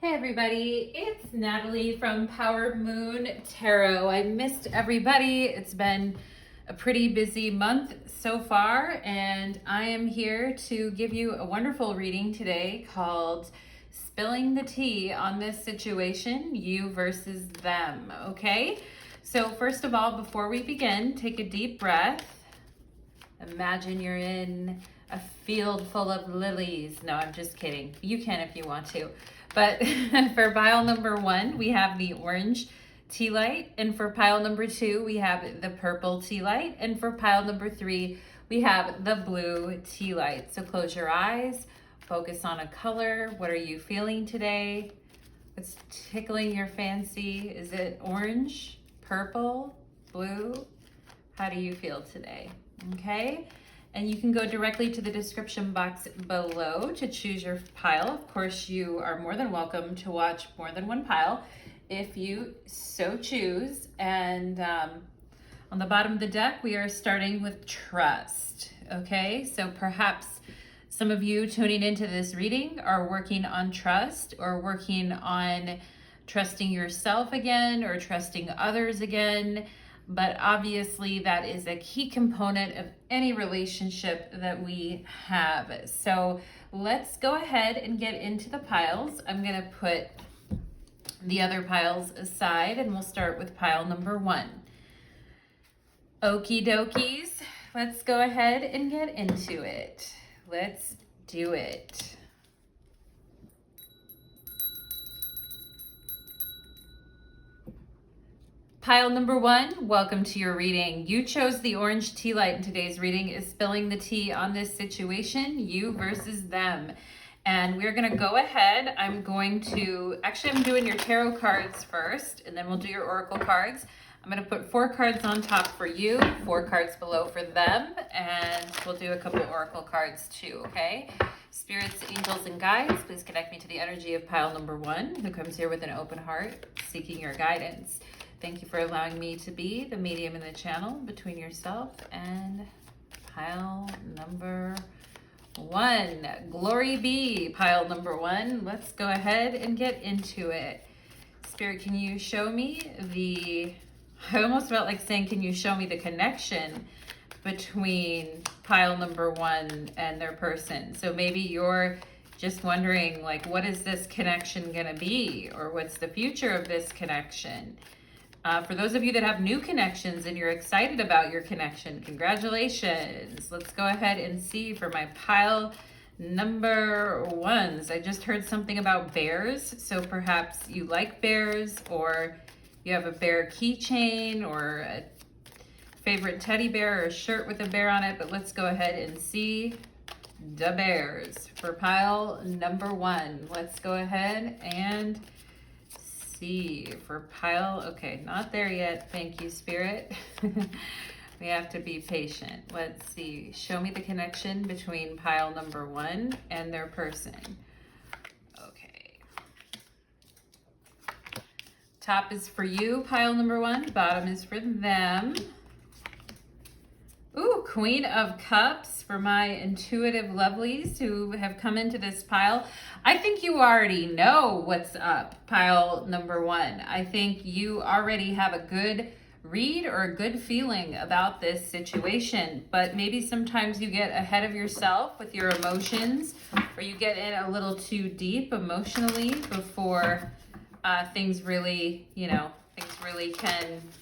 Hey everybody, it's Natalie from Power Moon Tarot. I missed everybody. It's been a pretty busy month so far, and I am here to give you a wonderful reading today called Spilling the Tea on This Situation, You versus Them, okay? So first of all, before we begin, take a deep breath. Imagine you're in a field full of lilies. No, I'm just kidding. You can if you want to. But for pile number 1, we have the orange tea light. And for pile number 2, we have the purple tea light. And for pile number 3, we have the blue tea light. So close your eyes, focus on a color. What are you feeling today? What's tickling your fancy? Is it orange, purple, blue? How do you feel today? Okay. And you can go directly to the description box below to choose your pile. Of course, you are more than welcome to watch more than one pile if you so choose. And on the bottom of the deck, we are starting with trust. Okay, so perhaps some of you tuning into this reading are working on trust or working on trusting yourself again or trusting others again. But obviously that is a key component of any relationship that we have. So let's go ahead and get into the piles. I'm going to put the other piles aside and we'll start with pile number 1. Okie dokies, let's go ahead and get into it. Let's do it. Pile number 1, welcome to your reading. You chose the orange tea light in today's reading is spilling the tea on this situation, you versus them. And we're gonna go ahead. I'm doing your tarot cards first, and then we'll do your oracle cards. I'm gonna put 4 cards on top for you, 4 cards below for them, and we'll do a couple oracle cards too, okay? Spirits, angels, and guides, please connect me to the energy of pile number 1, who comes here with an open heart, seeking your guidance. Thank you for allowing me to be the medium in the channel between yourself and pile number 1. Glory be, pile number 1. Let's go ahead and get into it. Spirit, can you show me I almost felt like saying, can you show me the connection between pile number 1 and their person? So maybe you're just wondering, like, what is this connection gonna be? Or what's the future of this connection? For those of you that have new connections and you're excited about your connection, congratulations. Let's go ahead and see for my pile number 1s. I just heard something about bears, so perhaps you like bears, or you have a bear keychain, or a favorite teddy bear, or a shirt with a bear on it, but let's go ahead and see the bears for pile number 1. Let's go ahead and see for pile, okay, not there yet. Thank you, Spirit. We have to be patient. Let's see. Show me the connection between pile number 1 and their person. Okay. Top is for you, pile number 1. Bottom is for them. Ooh, Queen of Cups for my intuitive lovelies who have come into this pile. I think you already know what's up, pile number 1. I think you already have a good read or a good feeling about this situation, but maybe sometimes you get ahead of yourself with your emotions, or you get in a little too deep emotionally before things really,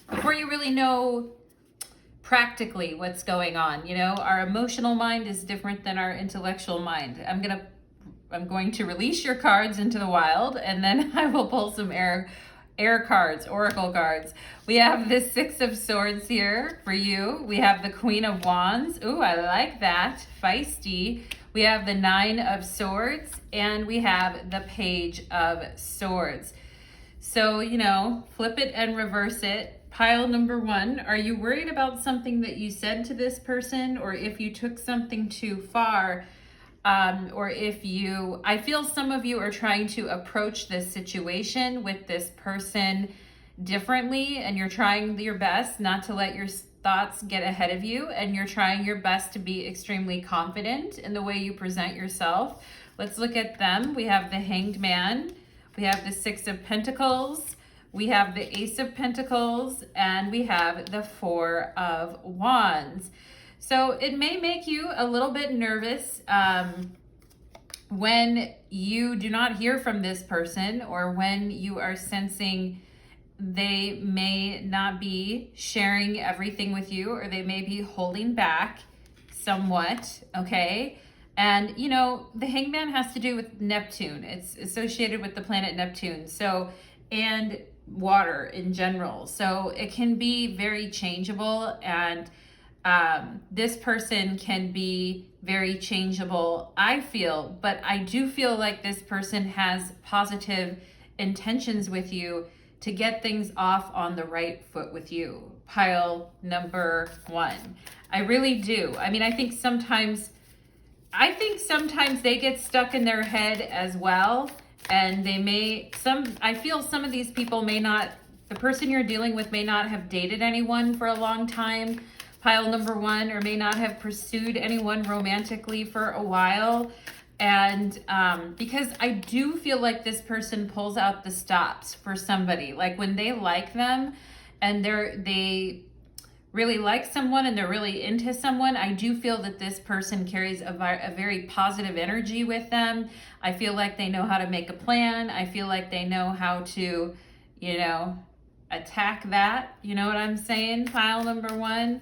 before you really know practically what's going on. Our emotional mind is different than our intellectual mind. I'm going to release your cards into the wild, and then I will pull some air cards, oracle cards. We have the 6 of Swords here for you. We have the Queen of Wands. Ooh, I like that. Feisty. We have the 9 of Swords, and we have the Page of Swords. So, flip it and reverse it. Pile number 1, are you worried about something that you said to this person, or if you took something too far, or I feel some of you are trying to approach this situation with this person differently, and you're trying your best not to let your thoughts get ahead of you, and you're trying your best to be extremely confident in the way you present yourself. Let's look at them. We have the Hanged Man. we have the Six of Pentacles, we have the Ace of Pentacles, and we have the Four of Wands. So it may make you a little bit nervous when you do not hear from this person, or when you are sensing they may not be sharing everything with you, or they may be holding back somewhat, okay? And, you know, the Hangman has to do with Neptune. It's associated with the planet Neptune. So, and water in general. So it can be very changeable, and this person can be very changeable, I feel, but I do feel like this person has positive intentions with you to get things off on the right foot with you. Pile number 1. I really do. I mean, I think sometimes they get stuck in their head as well, and I feel some of these people may not, the person you're dealing with may not have dated anyone for a long time, pile number 1, or may not have pursued anyone romantically for a while. And because I do feel like this person pulls out the stops for somebody, like when they like them and they really like someone and they're really into someone, I do feel that this person carries a very positive energy with them. I feel like they know how to make a plan. I feel like they know how to, you know, attack that. You know what I'm saying? Pile number 1,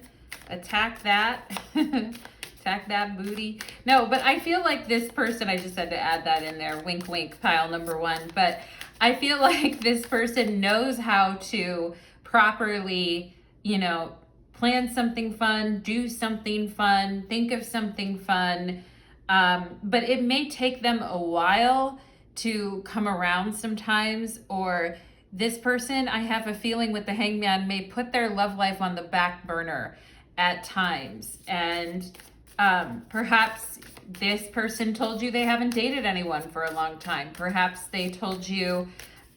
attack that. Attack that booty. No, but I feel like this person, I just had to add that in there, wink, wink, pile number 1. But I feel like this person knows how to properly, you know, plan something fun, do something fun, think of something fun. But it may take them a while to come around sometimes, or this person, I have a feeling with the Hangman, may put their love life on the back burner at times. And perhaps this person told you they haven't dated anyone for a long time. Perhaps they told you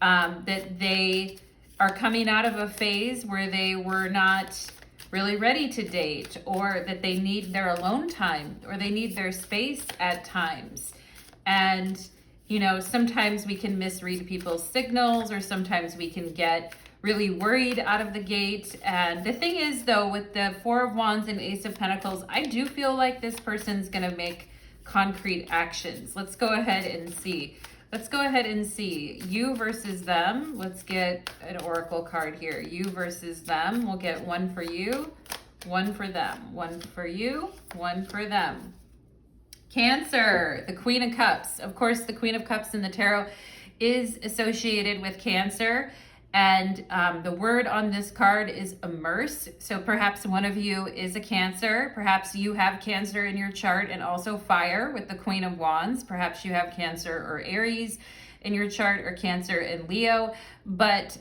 that they are coming out of a phase where they were not really ready to date, or that they need their alone time, or they need their space at times. And, you know, sometimes we can misread people's signals, or sometimes we can get really worried out of the gate. And the thing is, though, with the Four of Wands and Ace of Pentacles, I do feel like this person's going to make concrete actions. Let's go ahead and see. Let's go ahead and see. You versus them. Let's get an oracle card here. You versus them. We'll get one for you, one for them. One for you, one for them. Cancer, the Queen of Cups. Of course, the Queen of Cups in the tarot is associated with Cancer. And the word on this card is immerse. So perhaps one of you is a Cancer. Perhaps you have Cancer in your chart, and also fire with the Queen of Wands. Perhaps you have Cancer or Aries in your chart, or Cancer and Leo. But,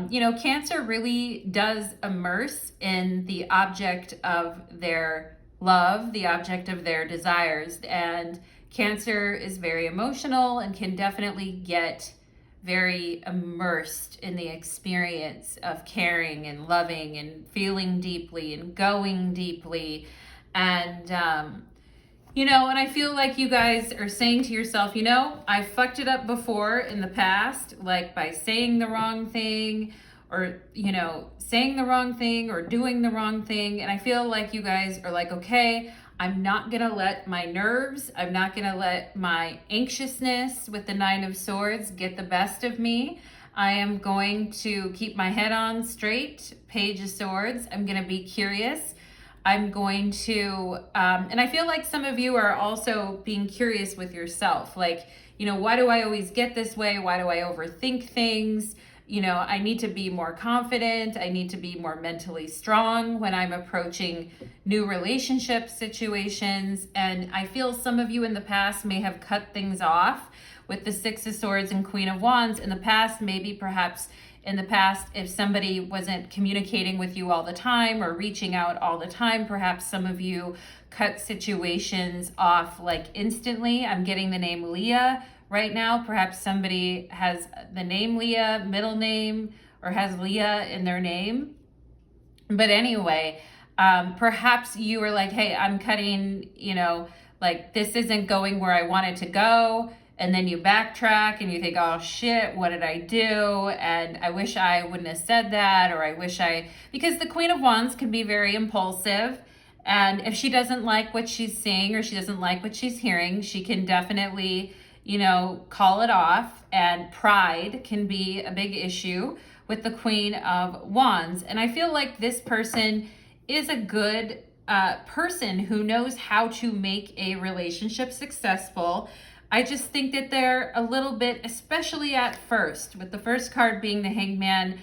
you know, Cancer really does immerse in the object of their love, the object of their desires. And Cancer is very emotional and can definitely get very immersed in the experience of caring and loving and feeling deeply and going deeply. And, you know, and I feel like you guys are saying to yourself, you know, I fucked it up before in the past, like by saying the wrong thing, or, you know, saying the wrong thing or doing the wrong thing. And I feel like you guys are like, okay, I'm not going to let my nerves, I'm not going to let my anxiousness with the Nine of Swords get the best of me. I am going to keep my head on straight, Page of Swords. I'm going to be curious. I'm going to, and I feel like some of you are also being curious with yourself. Like, you know, why do I always get this way? Why do I overthink things? You know, I need to be more confident. I need to be more mentally strong when I'm approaching new relationship situations. And I feel some of you in the past may have cut things off with the Six of Swords and Queen of Wands. In the past, maybe perhaps in the past, if somebody wasn't communicating with you all the time or reaching out all the time, perhaps some of you cut situations off like instantly. I'm getting the name Leah right now. Perhaps somebody has the name Leah, middle name, or has Leah in their name. But anyway, perhaps you were like, hey, I'm cutting, you know, like this isn't going where I want it to go. and then you backtrack and you think, oh shit, what did I do? And I wish I wouldn't have said that, or because the Queen of Wands can be very impulsive. And if she doesn't like what she's seeing or she doesn't like what she's hearing, she can definitely, call it off. And pride can be a big issue with the Queen of Wands. And I feel like this person is a good person who knows how to make a relationship successful. I just think that they're a little bit, especially at first, with the first card being the Hangman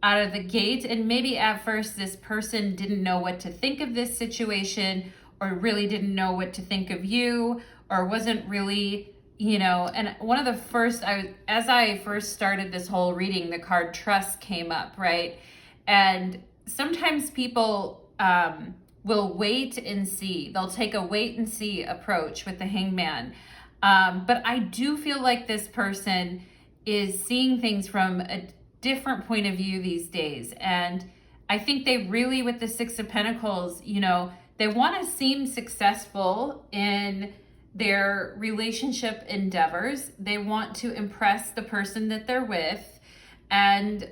out of the gate, and maybe at first this person didn't know what to think of this situation, or really didn't know what to think of you, or wasn't really, and one of the first, as I first started this whole reading, the card Trust came up, right? And sometimes people will wait and see. They'll take a wait and see approach with the Hangman. But I do feel like this person is seeing things from a different point of view these days. And I think they really, with the Six of Pentacles, they want to seem successful in their relationship endeavors. They want to impress the person that they're with. And,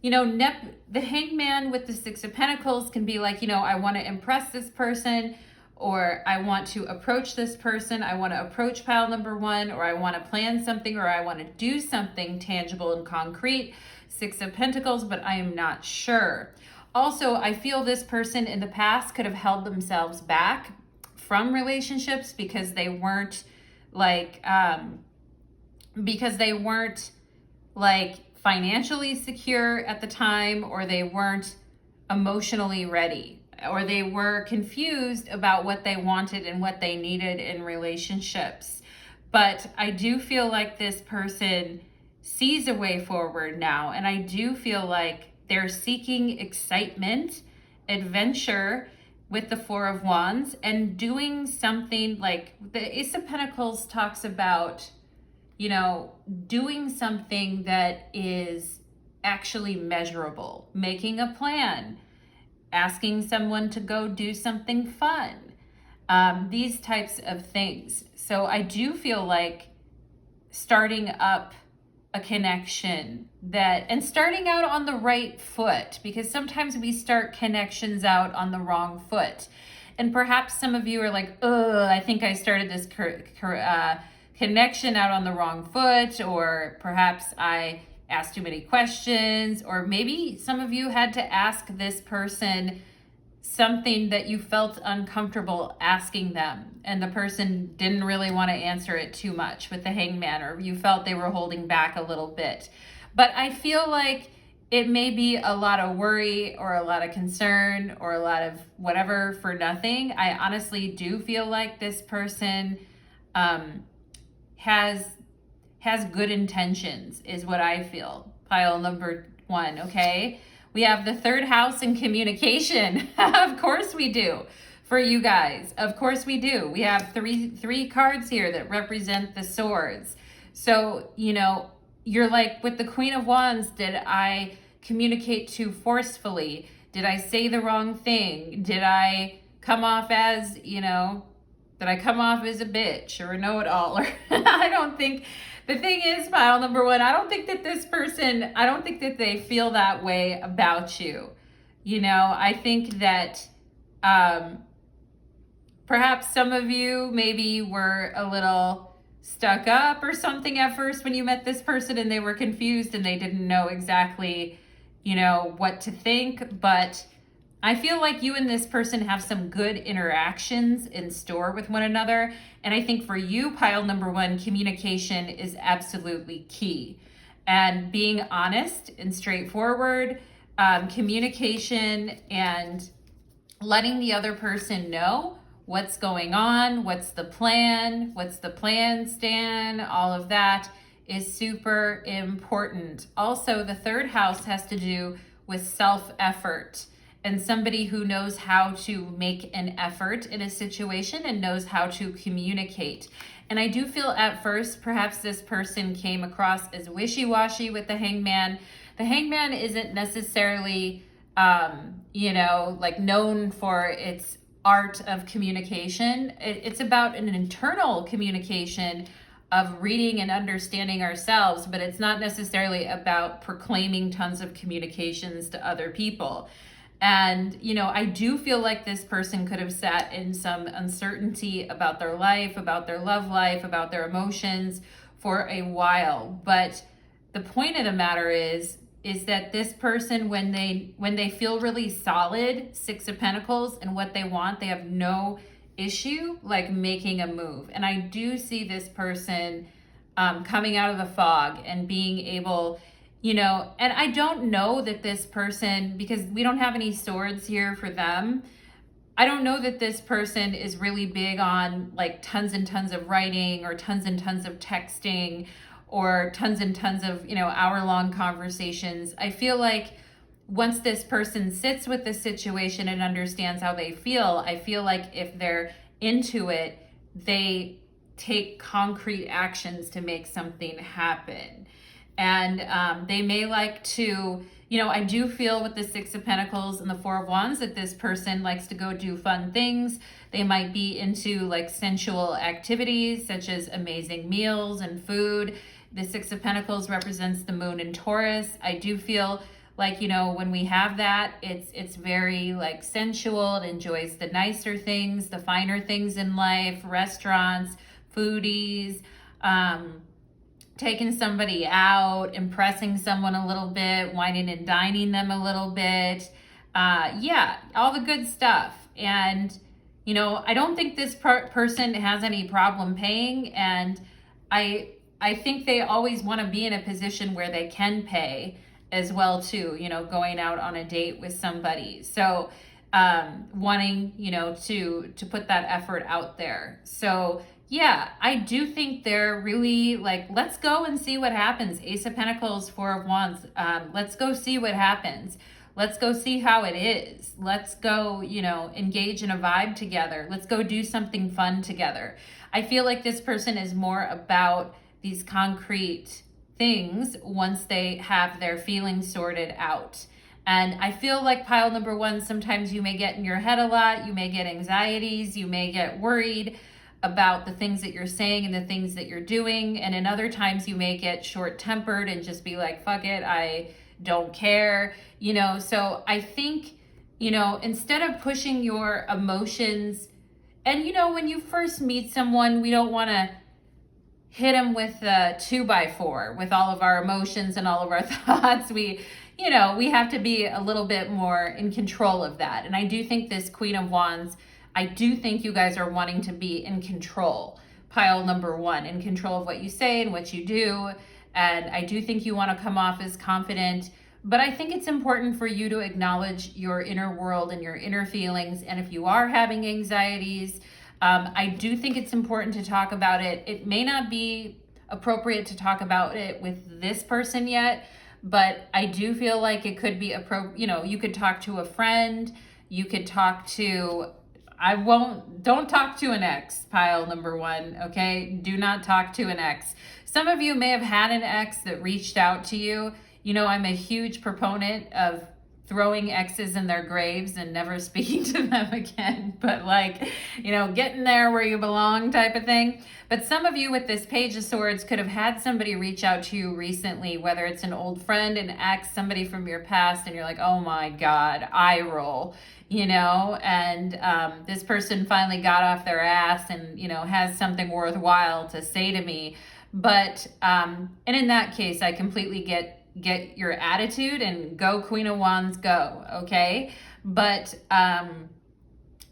the Hangman with the Six of Pentacles can be like, I want to impress this person, or I want to approach this person, I want to approach pile number one, or I want to plan something, or I want to do something tangible and concrete, Six of Pentacles, but I am not sure. Also, I feel this person in the past could have held themselves back from relationships because they weren't financially secure at the time, or they weren't emotionally ready, or they were confused about what they wanted and what they needed in relationships. But I do feel like this person sees a way forward now, and I do feel like they're seeking excitement, adventure with the Four of Wands, and doing something like the Ace of Pentacles talks about, doing something that is actually measurable, making a plan, asking someone to go do something fun, these types of things. So I do feel like starting up a connection and starting out on the right foot, because sometimes we start connections out on the wrong foot. And perhaps some of you are like, oh, I think I started this connection out on the wrong foot, or perhaps I asked too many questions, or maybe some of you had to ask this person something that you felt uncomfortable asking them, and the person didn't really want to answer it too much with the Hangman, or you felt they were holding back a little bit. But I feel like it may be a lot of worry, or a lot of concern, or a lot of whatever for nothing. I honestly do feel like this person has good intentions, is what I feel. Pile number one, okay? We have the third house in communication. Of course we do. For you guys, of course we do. We have three cards here that represent the swords. So, you're like, with the Queen of Wands, did I communicate too forcefully? Did I say the wrong thing? Did I come off as, did I come off as a bitch or a know-it-all? Or I don't think, the thing is, pile number one, I don't think that they feel that way about you. I think that perhaps some of you maybe were a little stuck up or something at first when you met this person, and they were confused and they didn't know exactly, what to think. But I feel like you and this person have some good interactions in store with one another. And I think for you, pile number one, communication is absolutely key. And being honest and straightforward, communication, and letting the other person know what's going on, what's the plan, Stan, all of that is super important. Also, the third house has to do with self-effort, and somebody who knows how to make an effort in a situation and knows how to communicate. And I do feel at first, perhaps this person came across as wishy-washy with the Hangman. The Hangman isn't necessarily, known for its art of communication. It's about an internal communication of reading and understanding ourselves, but it's not necessarily about proclaiming tons of communications to other people. And, I do feel like this person could have sat in some uncertainty about their life, about their love life, about their emotions for a while. But the point of the matter is that this person, when they feel really solid, Six of Pentacles, and what they want, they have no issue like making a move. And I do see this person coming out of the fog and being able, and I don't know that this person, because we don't have any swords here for them, I don't know that this person is really big on like tons and tons of writing or tons and tons of texting or tons and tons of, hour-long conversations. I feel like once this person sits with the situation and understands how they feel, I feel like if they're into it, they take concrete actions to make something happen. And they may like to, I do feel with the Six of Pentacles and the Four of Wands that this person likes to go do fun things. They might be into like sensual activities such as amazing meals and food. The Six of Pentacles represents the moon in Taurus. I do feel like, when we have that, it's very like sensual. It enjoys the nicer things, the finer things in life, restaurants, foodies, taking somebody out, impressing someone a little bit, whining and dining them a little bit. Yeah, all the good stuff. And, I don't think this person has any problem paying. And I think they always want to be in a position where they can pay as well too, going out on a date with somebody. So wanting, to put that effort out there. So yeah, I do think they're really like, let's go and see what happens. Ace of Pentacles, Four of Wands. Let's go see what happens. Let's go see how it is. Let's go, engage in a vibe together. Let's go do something fun together. I feel like this person is more about these concrete things once they have their feelings sorted out. And I feel like pile number one, sometimes you may get in your head a lot. You may get anxieties. You may get worried about the things that you're saying and the things that you're doing. And in other times you may get short-tempered and just be like, fuck it, I don't care. So I think, instead of pushing your emotions, and when you first meet someone, we don't want to hit them with a 2x4 with all of our emotions and all of our thoughts. We have to be a little bit more in control of that. And I do think this Queen of Wands, I do think you guys are wanting to be in control. Pile number one, in control of what you say and what you do. And I do think you want to come off as confident, but I think it's important for you to acknowledge your inner world and your inner feelings. And if you are having anxieties, I do think it's important to talk about it. It may not be appropriate to talk about it with this person yet, but I do feel like it could be you could talk to a friend, you could talk to, don't talk to an ex, pile number one, okay? Do not talk to an ex. Some of you may have had an ex that reached out to you. I'm a huge proponent of throwing exes in their graves and never speaking to them again, but getting there where you belong type of thing. But some of you with this Page of Swords could have had somebody reach out to you recently, whether it's an old friend, an ex, somebody from your past, and you're like, oh my God, eye roll, and this person finally got off their ass and, has something worthwhile to say to me. But, and in that case, I completely get your attitude and go Queen of Wands, go, okay? But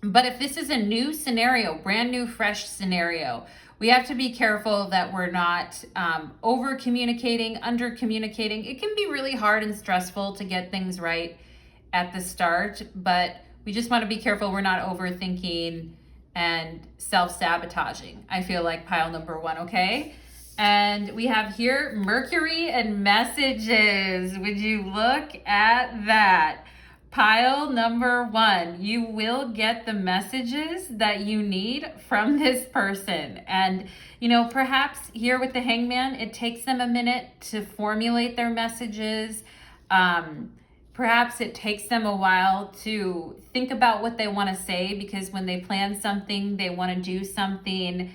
if this is a new scenario, brand new, fresh scenario, we have to be careful that we're not over communicating, under communicating. It can be really hard and stressful to get things right at the start, but we just want to be careful we're not overthinking and self-sabotaging. I feel like pile number one, okay? And we have here Mercury and messages. Would you look at that? Pile number one, you will get the messages that you need from this person. And, perhaps here with the Hangman, it takes them a minute to formulate their messages. Perhaps it takes them a while to think about what they want to say, because when they plan something, they want to do something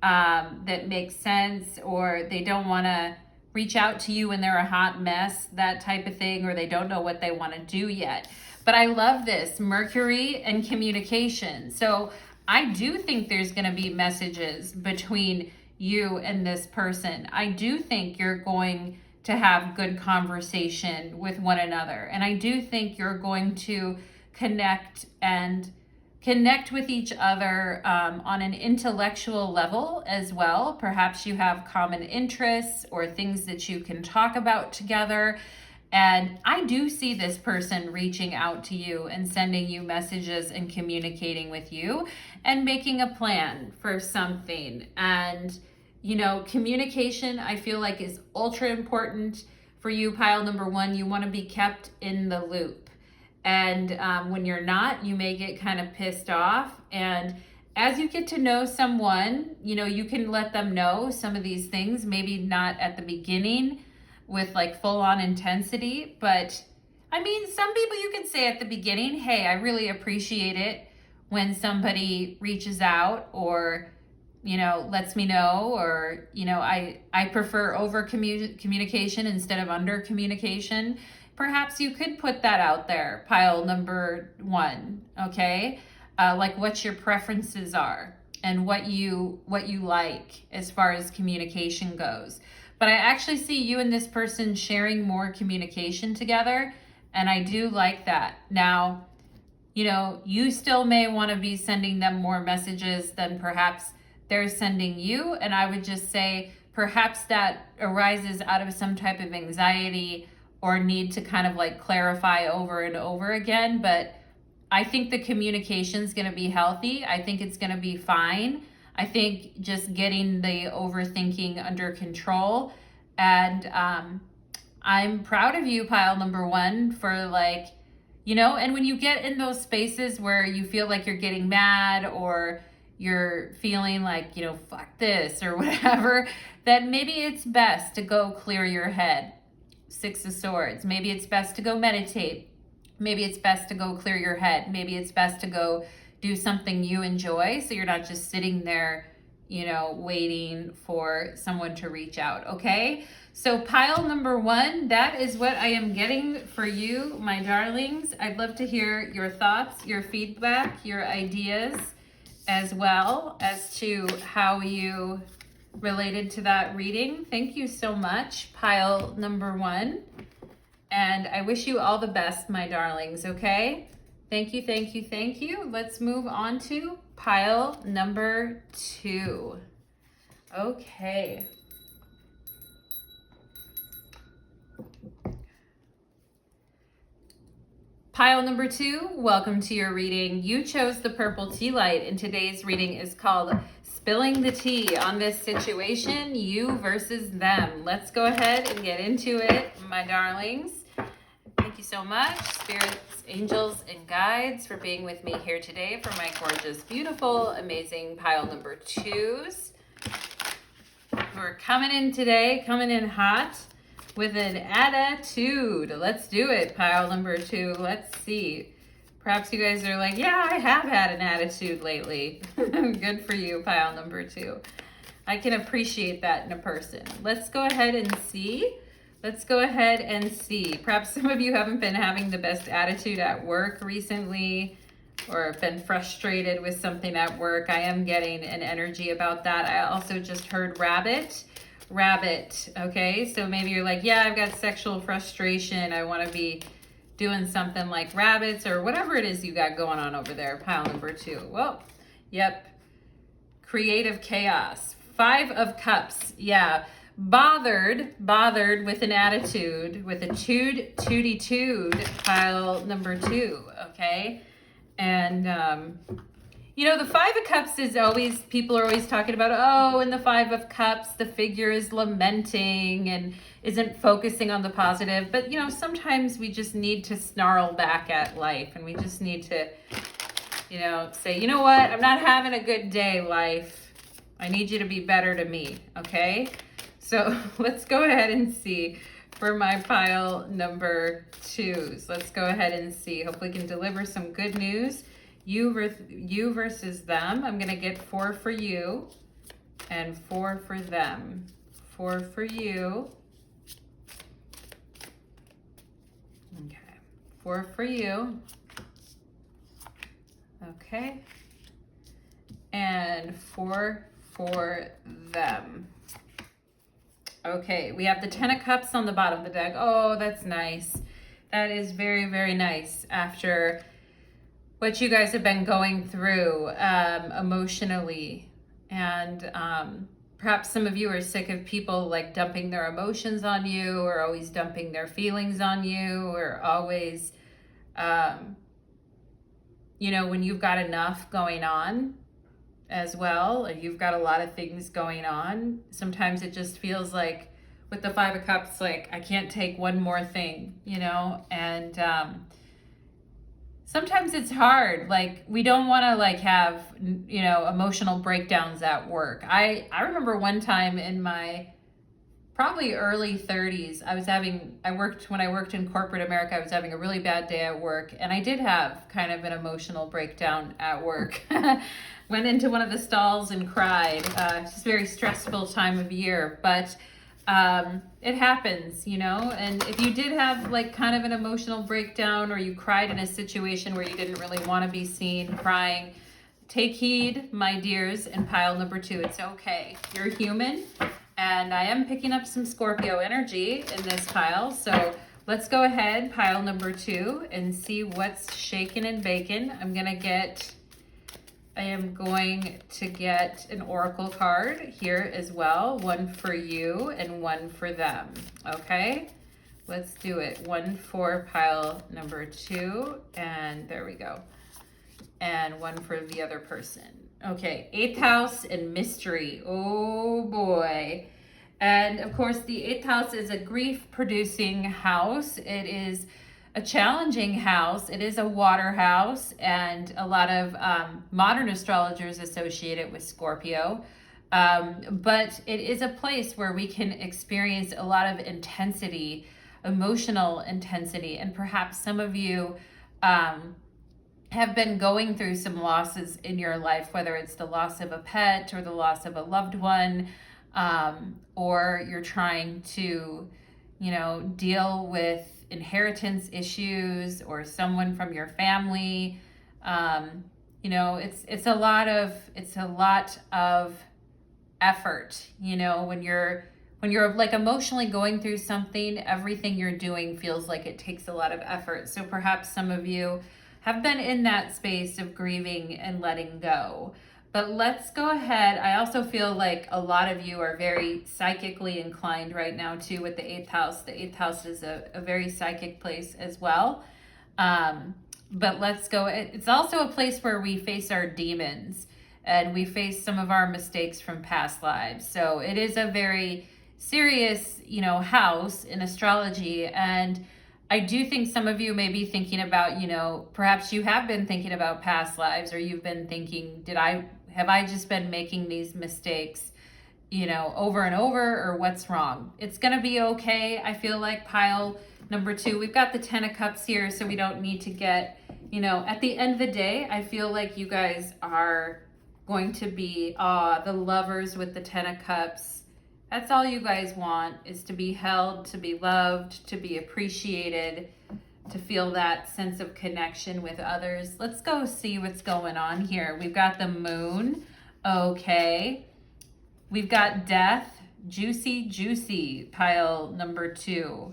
that makes sense, or they don't want to reach out to you when they're a hot mess, that type of thing, or they don't know what they want to do yet. But I love this, Mercury and communication. So I do think there's going to be messages between you and this person. I do think you're going to have good conversation with one another. And I do think you're going to connect with each other on an intellectual level as well. Perhaps you have common interests or things that you can talk about together. And I do see this person reaching out to you and sending you messages and communicating with you and making a plan for something. And, you know, communication, I feel like, is ultra important for you, pile number one. You want to be kept in the loop. And when you're not, you may get kind of pissed off. And as you get to know someone, you know, you can let them know some of these things, maybe not at the beginning with like full on intensity. But I mean, some people you can say at the beginning, hey, I really appreciate it when somebody reaches out or, you know, lets me know, or, you know, I prefer over communication instead of under communication. Perhaps you could put that out there, pile number one, okay? Like what your preferences are and what you like as far as communication goes. But I actually see you and this person sharing more communication together, and I do like that. Now, you know, you still may want to be sending them more messages than perhaps they're sending you, and I would just say perhaps that arises out of some type of anxiety or need to kind of like clarify over and over again. But I think the communication is going to be healthy. I think it's going to be fine. I think just getting the overthinking under control. And I'm proud of you, pile number one, for like, you know, and when you get in those spaces where you feel like you're getting mad or you're feeling like, you know, fuck this or whatever, that maybe it's best to go clear your head. Six of Swords. Maybe it's best to go meditate. Maybe it's best to go clear your head. Maybe it's best to go do something you enjoy so you're not just sitting there, you know, waiting for someone to reach out, okay? So pile number one, that is what I am getting for you, my darlings. I'd love to hear your thoughts, your feedback, your ideas, as well as to how you related to that reading. Thank you so much, pile number one. And I wish you all the best, my darlings, okay? Thank you, thank you, thank you. Let's move on to pile number two. Okay. Pile number two, welcome to your reading. You chose the purple tea light, and today's reading is called Spilling the Tea on This Situation, You versus Them. Let's go ahead and get into it, my darlings. Thank you so much, spirits, angels, and guides, for being with me here today for my gorgeous, beautiful, amazing pile number twos. We're coming in today, coming in hot with an attitude. Let's do it, pile number two. Let's see. Perhaps you guys are like, yeah, I have had an attitude lately. Good for you, pile number two. I can appreciate that in a person. Let's go ahead and see. Let's go ahead and see. Perhaps some of you haven't been having the best attitude at work recently, or been frustrated with something at work. I am getting an energy about that. I also just heard rabbit. Okay, so maybe you're like, yeah, I've got sexual frustration. I want to be doing something like rabbits or whatever it is you got going on over there, pile number two. Well, yep, creative chaos. 5 of Cups, yeah. Bothered with an attitude, with a tooty-tood, pile number two, okay? And, you know, the 5 of Cups is always, people are always talking about, oh, in the 5 of Cups, the figure is lamenting and isn't focusing on the positive. But, you know, sometimes we just need to snarl back at life, and we just need to, you know, say, you know what, I'm not having a good day, life. I need you to be better to me, okay? So let's go ahead and see for my pile number twos. Let's go ahead and see. Hope we can deliver some good news. You versus them. I'm going to get 4 for you and 4 for them. 4 for you. Okay, 4 for you. Okay. And 4 for them. Okay, we have the 10 of Cups on the bottom of the deck. Oh, that's nice. That is very, very nice after what you guys have been going through emotionally. And perhaps some of you are sick of people like dumping their emotions on you, or always dumping their feelings on you, or always, you know, when you've got enough going on as well, and you've got a lot of things going on, sometimes it just feels like with the 5 of Cups, like I can't take one more thing, you know, and sometimes it's hard. Like we don't want to like have, you know, emotional breakdowns at work. I remember one time in my probably early 30s, when I worked in corporate America, I was having a really bad day at work, and I did have kind of an emotional breakdown at work. Went into one of the stalls and cried. It's a very stressful time of year, but it happens, you know. And if you did have like kind of an emotional breakdown, or you cried in a situation where you didn't really want to be seen crying, take heed, my dears, in pile number 2. It's okay. You're human. And I am picking up some Scorpio energy in this pile. So let's go ahead, pile number 2, and see what's shaking and baking. I am going to get an oracle card here as well. 1 for you and 1 for them. Okay, let's do it. 1 for pile number 2, and there we go. And 1 for the other person. Okay, 8th house and mystery. Oh boy. And of course, the 8th house is a grief-producing house. It is a challenging house. It is a water house, and a lot of modern astrologers associate it with Scorpio. But it is a place where we can experience a lot of intensity, emotional intensity, and perhaps some of you have been going through some losses in your life, whether it's the loss of a pet or the loss of a loved one, or you're trying to, you know, deal with inheritance issues or someone from your family. You know, it's a lot of effort, you know, when you're like emotionally going through something, everything you're doing feels like it takes a lot of effort. So perhaps some of you have been in that space of grieving and letting go. But let's go ahead. I also feel like a lot of you are very psychically inclined right now too with the 8th house. The 8th house is a very psychic place as well. But let's go. It's also a place where we face our demons and we face some of our mistakes from past lives. So it is a very serious, you know, house in astrology. And I do think some of you may be thinking about, you know, perhaps you have been thinking about past lives, or you've been thinking, have I just been making these mistakes, you know, over and over, or what's wrong? It's going to be okay. I feel like pile number 2, we've got the 10 of Cups here, so we don't need to get, you know, at the end of the day, I feel like you guys are going to be the lovers with the 10 of Cups. That's all you guys want, is to be held, to be loved, to be appreciated, to feel that sense of connection with others. Let's go see what's going on here. We've got the moon. Okay. We've got death. Juicy, juicy, pile number 2.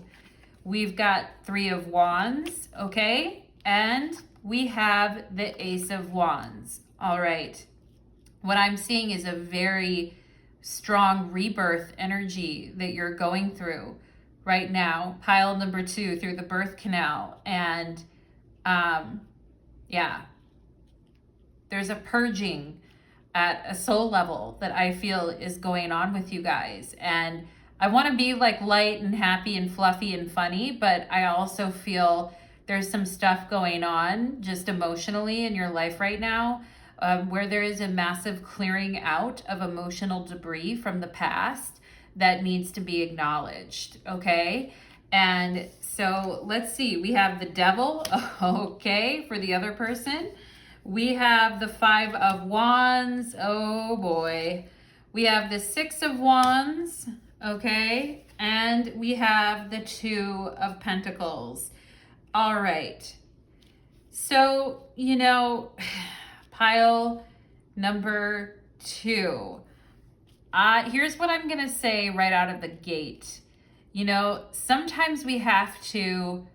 We've got 3 of Wands. Okay. And we have the Ace of Wands. All right. What I'm seeing is a very strong rebirth energy that you're going through right now, pile number 2, through the birth canal. And yeah, there's a purging at a soul level that I feel is going on with you guys. And I want to be like light and happy and fluffy and funny, but I also feel there's some stuff going on just emotionally in your life right now, where there is a massive clearing out of emotional debris from the past that needs to be acknowledged, okay? And so let's see, we have the Devil, okay, for the other person. We have the 5 of Wands, oh boy. We have the Six of Wands, okay? And we have the Two of Pentacles. All right. So, pile number 2. Here's what I'm going to say right out of the gate. Sometimes we have to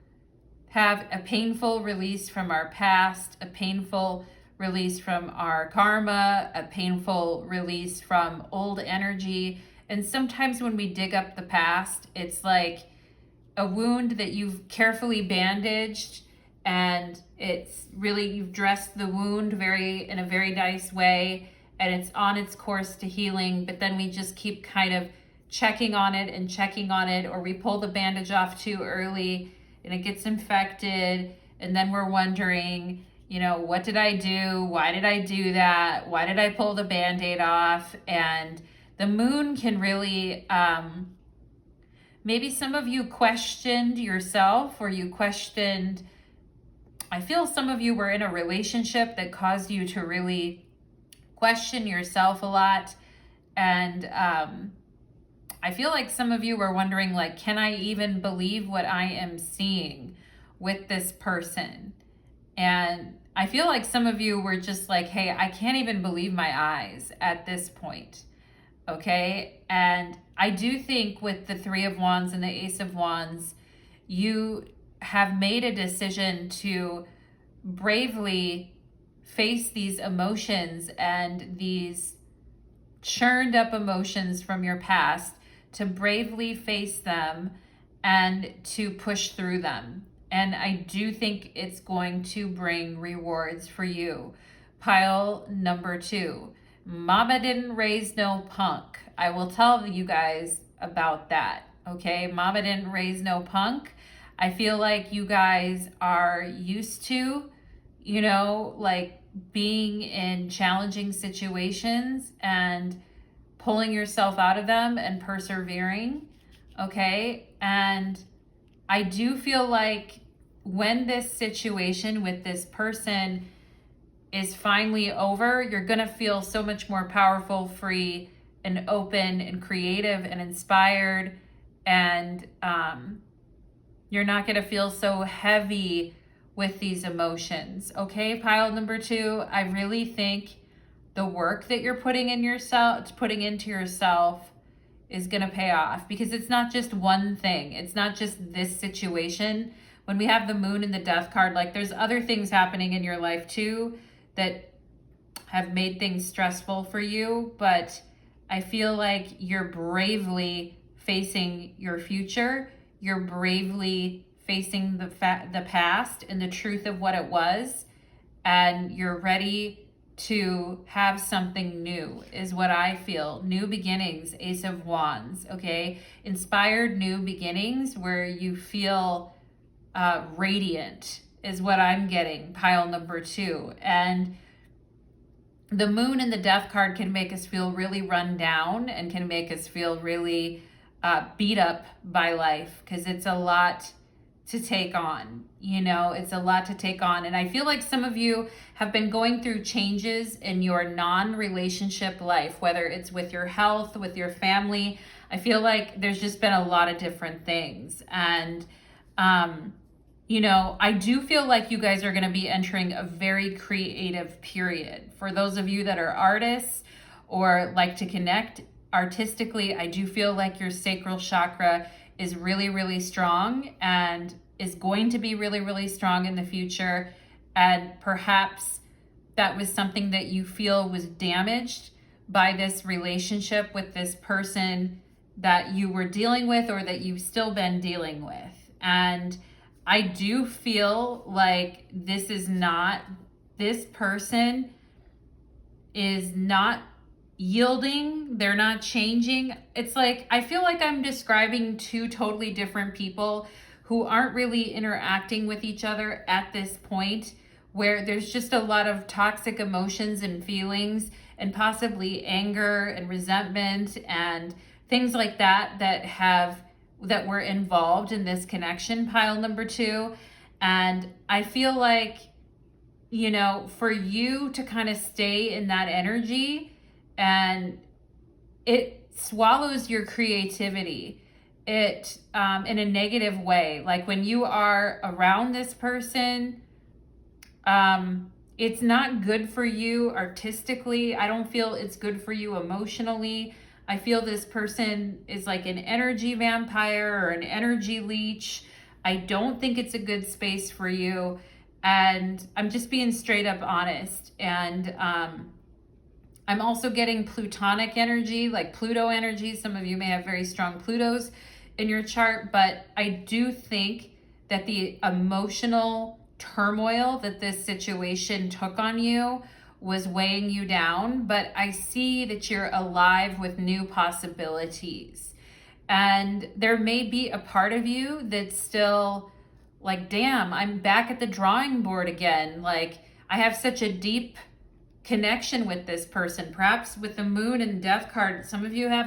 have a painful release from our past, a painful release from our karma, a painful release from old energy. And sometimes when we dig up the past, it's like a wound that you've carefully bandaged, and it's really, you've dressed the wound in a very nice way, and it's on its course to healing, but then we just keep kind of checking on it, or we pull the bandage off too early and it gets infected, and then we're wondering, what did I do? Why did I do that? Why did I pull the Band-Aid off? And the moon can really, maybe some of you questioned yourself, or I feel some of you were in a relationship that caused you to really question yourself a lot. And I feel like some of you were wondering, like, can I even believe what I am seeing with this person? And I feel like some of you were just like, hey, I can't even believe my eyes at this point. Okay. And I do think with the Three of Wands and the Ace of Wands, you have made a decision to bravely face these emotions and these churned up emotions from your past, to bravely face them and to push through them. And I do think it's going to bring rewards for you. Pile number 2. Mama didn't raise no punk. I will tell you guys about that. Okay, Mama didn't raise no punk. I feel like you guys are used to, like being in challenging situations and pulling yourself out of them and persevering. Okay, and I do feel like when this situation with this person is finally over, you're going to feel so much more powerful, free, and open, and creative, and inspired. And you're not going to feel so heavy with these emotions. Okay, pile number 2, I really think the work that you're putting into yourself is going to pay off, because it's not just one thing. It's not just this situation. When we have the Moon and the Death card, like, there's other things happening in your life too that have made things stressful for you, but I feel like you're bravely facing your future. You're bravely facing the past and the truth of what it was, and you're ready to have something new, is what I feel. New beginnings, Ace of Wands, okay? Inspired new beginnings where you feel radiant is what I'm getting, pile number 2. And the Moon and the Death card can make us feel really run down, and can make us feel really beat up by life, because it's a lot to take on. It's a lot to take on. And I feel like some of you have been going through changes in your non-relationship life, whether it's with your health, with your family. I feel like there's just been a lot of different things. And, I do feel like you guys are going to be entering a very creative period. For those of you that are artists or like to connect artistically, I do feel like your sacral chakra is really, really strong, and is going to be really, really strong in the future. And perhaps that was something that you feel was damaged by this relationship with this person that you were dealing with, or that you've still been dealing with. And I do feel like this person is not yielding. They're not changing. It's like, I feel like I'm describing two totally different people who aren't really interacting with each other at this point, where there's just a lot of toxic emotions and feelings, and possibly anger and resentment and things like that that were involved in this connection, pile number 2. And I feel like, for you to kind of stay in that energy, and it swallows your creativity. It, in a negative way. Like when you are around this person, it's not good for you artistically. I don't feel it's good for you emotionally. I feel this person is like an energy vampire or an energy leech. I don't think it's a good space for you. And I'm just being straight up honest. And I'm also getting Plutonic energy, like Pluto energy. Some of you may have very strong Plutos in your chart, but I do think that the emotional turmoil that this situation took on you was weighing you down, but I see that you're alive with new possibilities. And there may be a part of you that's still like, damn, I'm back at the drawing board again. Like, I have such a deep connection with this person. Perhaps with the moon and death card, some of you have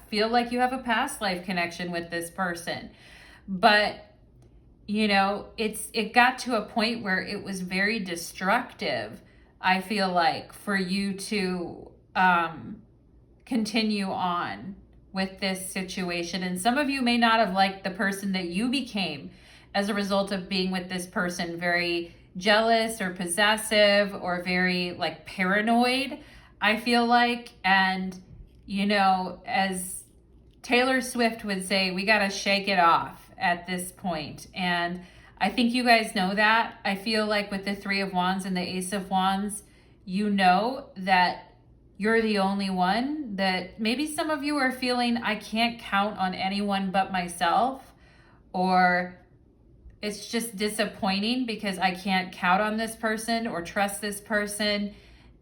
feel like you have a past life connection with this person. But it got to a point where it was very destructive, I feel like, for you to continue on with this situation. And some of you may not have liked the person that you became as a result of being with this person, very jealous or possessive or very like paranoid, I feel like. And, as Taylor Swift would say, we got to shake it off at this point. And I think you guys know that. I feel like with the Three of Wands and the Ace of Wands, that you're the only one, that maybe some of you are feeling, I can't count on anyone but myself, or it's just disappointing because I can't count on this person or trust this person.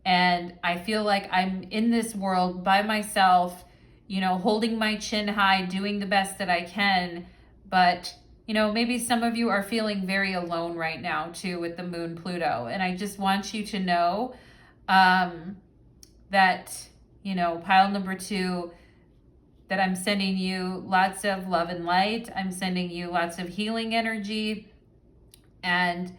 And I feel like I'm in this world by myself, holding my chin high, doing the best that I can. But, maybe some of you are feeling very alone right now too with the moon Pluto. And I just want you to know that, pile number 2, that I'm sending you lots of love and light. I'm sending you lots of healing energy. And,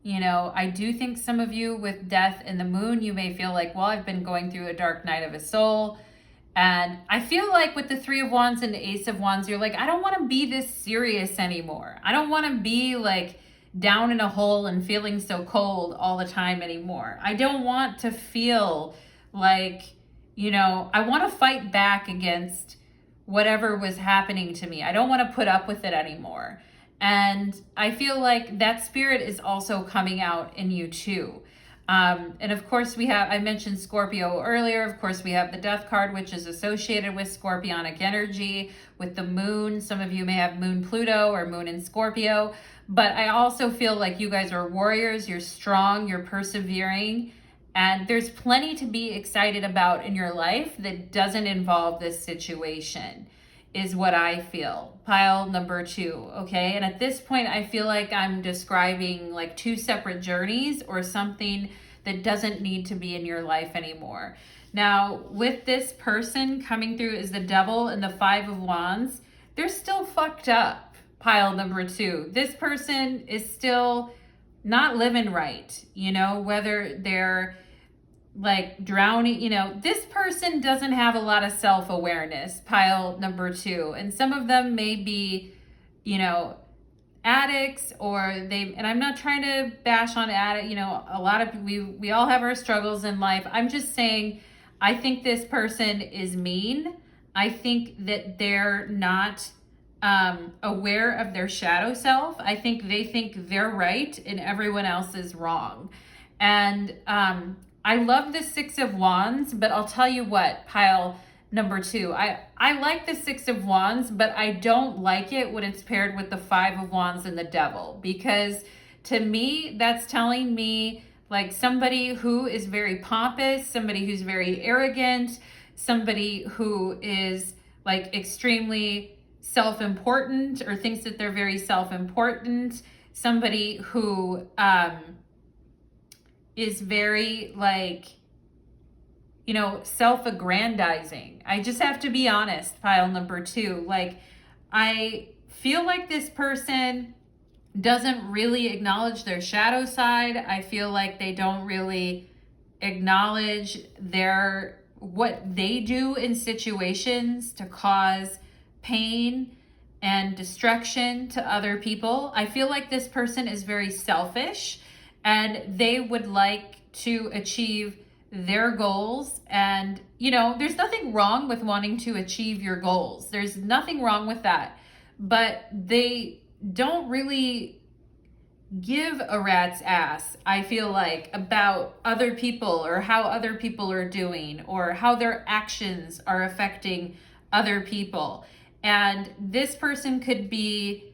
I do think some of you with death and the moon, you may feel like, well, I've been going through a dark night of a soul. And I feel like with the Three of Wands and the Ace of Wands, you're like, I don't want to be this serious anymore. I don't want to be like down in a hole and feeling so cold all the time anymore. I don't want to feel like, I want to fight back against whatever was happening to me. I don't want to put up with it anymore. And I feel like that spirit is also coming out in you too. And of course I mentioned Scorpio earlier. Of course we have the death card, which is associated with scorpionic energy, with the moon. Some of you may have moon Pluto or moon in Scorpio, but I also feel like you guys are warriors. You're strong, you're persevering, and there's plenty to be excited about in your life that doesn't involve this situation, is what I feel. Pile number 2, okay? And at this point, I feel like I'm describing like 2 separate journeys or something that doesn't need to be in your life anymore. Now, with this person coming through is the Devil and the 5 of Wands, they're still fucked up. Pile number 2. This person is still not living right, whether they're like drowning, this person doesn't have a lot of self-awareness, pile number 2. And some of them may be, addicts, or and I'm not trying to bash on addict, a lot of, we all have our struggles in life. I'm just saying, I think this person is mean. I think that they're not aware of their shadow self. I think they think they're right and everyone else is wrong. And I love the 6 of Wands, but I'll tell you what, pile number 2, I like the 6 of Wands, but I don't like it when it's paired with the 5 of Wands and the Devil, because to me, that's telling me like somebody who is very pompous, somebody who's very arrogant, somebody who is like extremely self-important or thinks that they're very self-important, somebody who is very like, self-aggrandizing. I just have to be honest, pile number 2. Like, I feel like this person doesn't really acknowledge their shadow side. I feel like they don't really acknowledge their what they do in situations to cause pain and destruction to other people. I feel like this person is very selfish and they would like to achieve their goals. And, you know, there's nothing wrong with wanting to achieve your goals. There's nothing wrong with that. But they don't really give a rat's ass, I feel like, about other people or how other people are doing or how their actions are affecting other people. And this person could be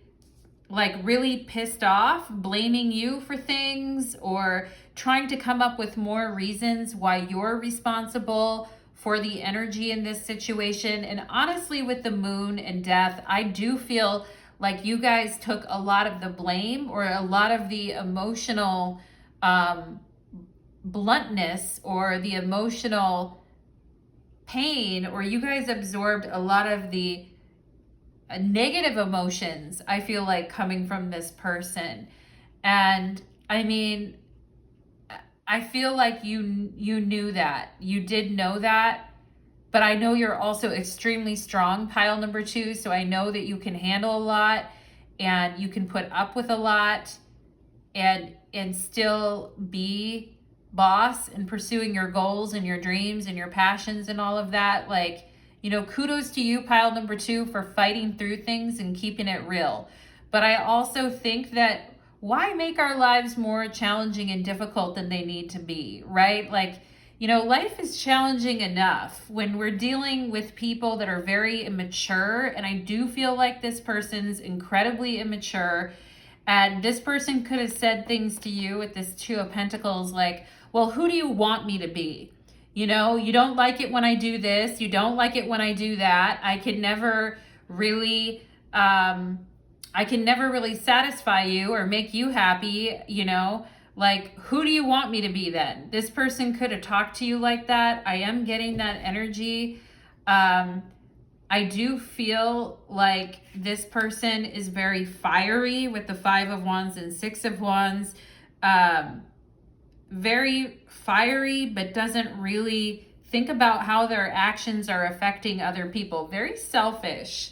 like really pissed off, blaming you for things or trying to come up with more reasons why you're responsible for the energy in this situation. And honestly, with the moon and death, I do feel like you guys took a lot of the blame or a lot of the emotional bluntness or the emotional pain, or you guys absorbed a lot of the negative emotions, I feel like, coming from this person. And I mean, I feel like you knew that. You did know that. But I know you're also extremely strong, pile number 2. So I know that you can handle a lot and you can put up with a lot and still be boss and pursuing your goals and your dreams and your passions and all of that. Like, you know, kudos to you, pile number 2, for fighting through things and keeping it real. But I also think that why make our lives more challenging and difficult than they need to be, right? Like, you know, life is challenging enough when we're dealing with people that are very immature. And I do feel like this person's incredibly immature. And this person could have said things to you with this 2 of Pentacles like, well, who do you want me to be? You know, you don't like it when I do this. You don't like it when I do that. I can never really satisfy you or make you happy, you know. Like, who do you want me to be then? This person could have talked to you like that. I am getting that energy. I do feel like this person is very fiery with the 5 of Wands and 6 of Wands. Very fiery, but doesn't really think about how their actions are affecting other people. Very selfish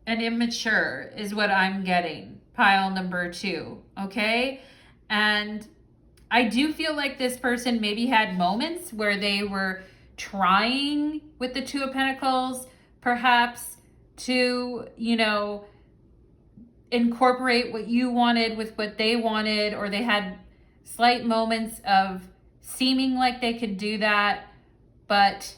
and immature is what I'm getting. Pile number 2, okay? And I do feel like this person maybe had moments where they were trying with the 2 of Pentacles, perhaps to, you know, incorporate what you wanted with what they wanted, or they had slight moments of seeming like they could do that, but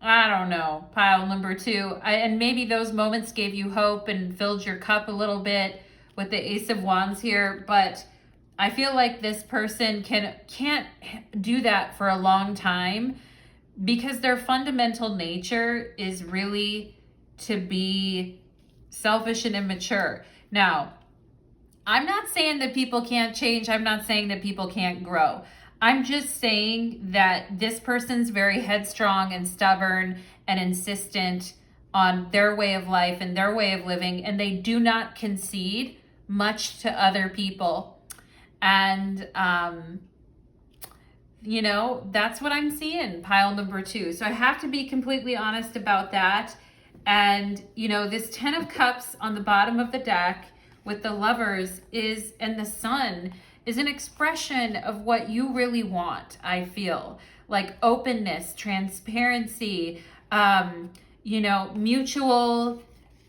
I don't know, pile number 2. And maybe those moments gave you hope and filled your cup a little bit with the Ace of Wands here, but I feel like this person can't do that for a long time because their fundamental nature is really to be selfish and immature. Now, I'm not saying that people can't change. I'm not saying that people can't grow. I'm just saying that this person's very headstrong and stubborn and insistent on their way of life and their way of living, and they do not concede much to other people. And, you know, that's what I'm seeing, pile number 2. So I have to be completely honest about that. And, you know, this 10 of Cups on the bottom of the deck with the Lovers and the Sun is an expression of what you really want, I feel. Like openness, transparency, you know, mutual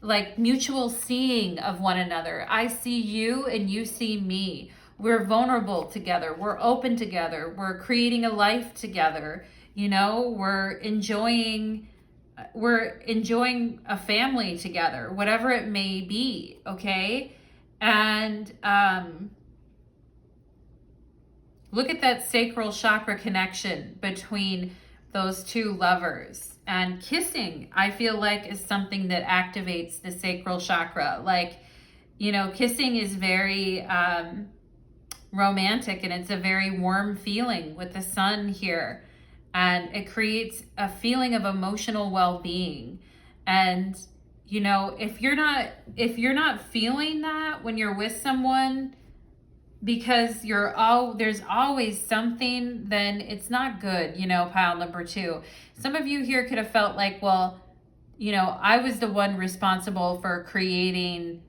seeing of one another. I see you and you see me. We're vulnerable together. We're open together. We're creating a life together. You know, we're enjoying a family together, whatever it may be. Okay. And, look at that sacral chakra connection between those 2 lovers. And kissing, I feel like, is something that activates the sacral chakra. Like, you know, kissing is very, romantic, and it's a very warm feeling with the Sun here, and it creates a feeling of emotional well-being. And you know, if you're not feeling that when you're with someone, because there's always something, then it's not good, pile number two. Some of you here could have felt like, well, I was the one responsible for creating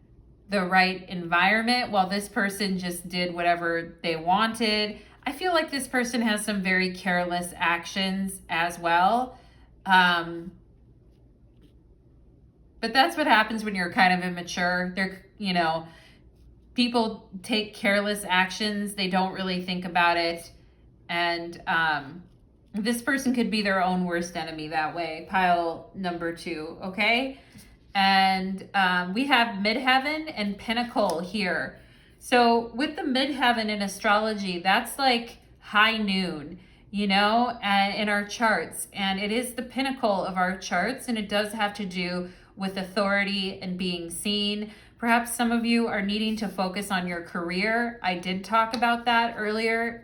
the right environment while this person just did whatever they wanted. I feel like this person has some very careless actions as well. But that's what happens when you're kind of immature. People take careless actions. They don't really think about it. And this person could be their own worst enemy that way. Pile number two, okay? And we have midheaven and pinnacle here. So with the midheaven in astrology, that's like high noon, in our charts. And it is the pinnacle of our charts, and it does have to do with authority and being seen. Perhaps some of you are needing to focus on your career. I did talk about that earlier.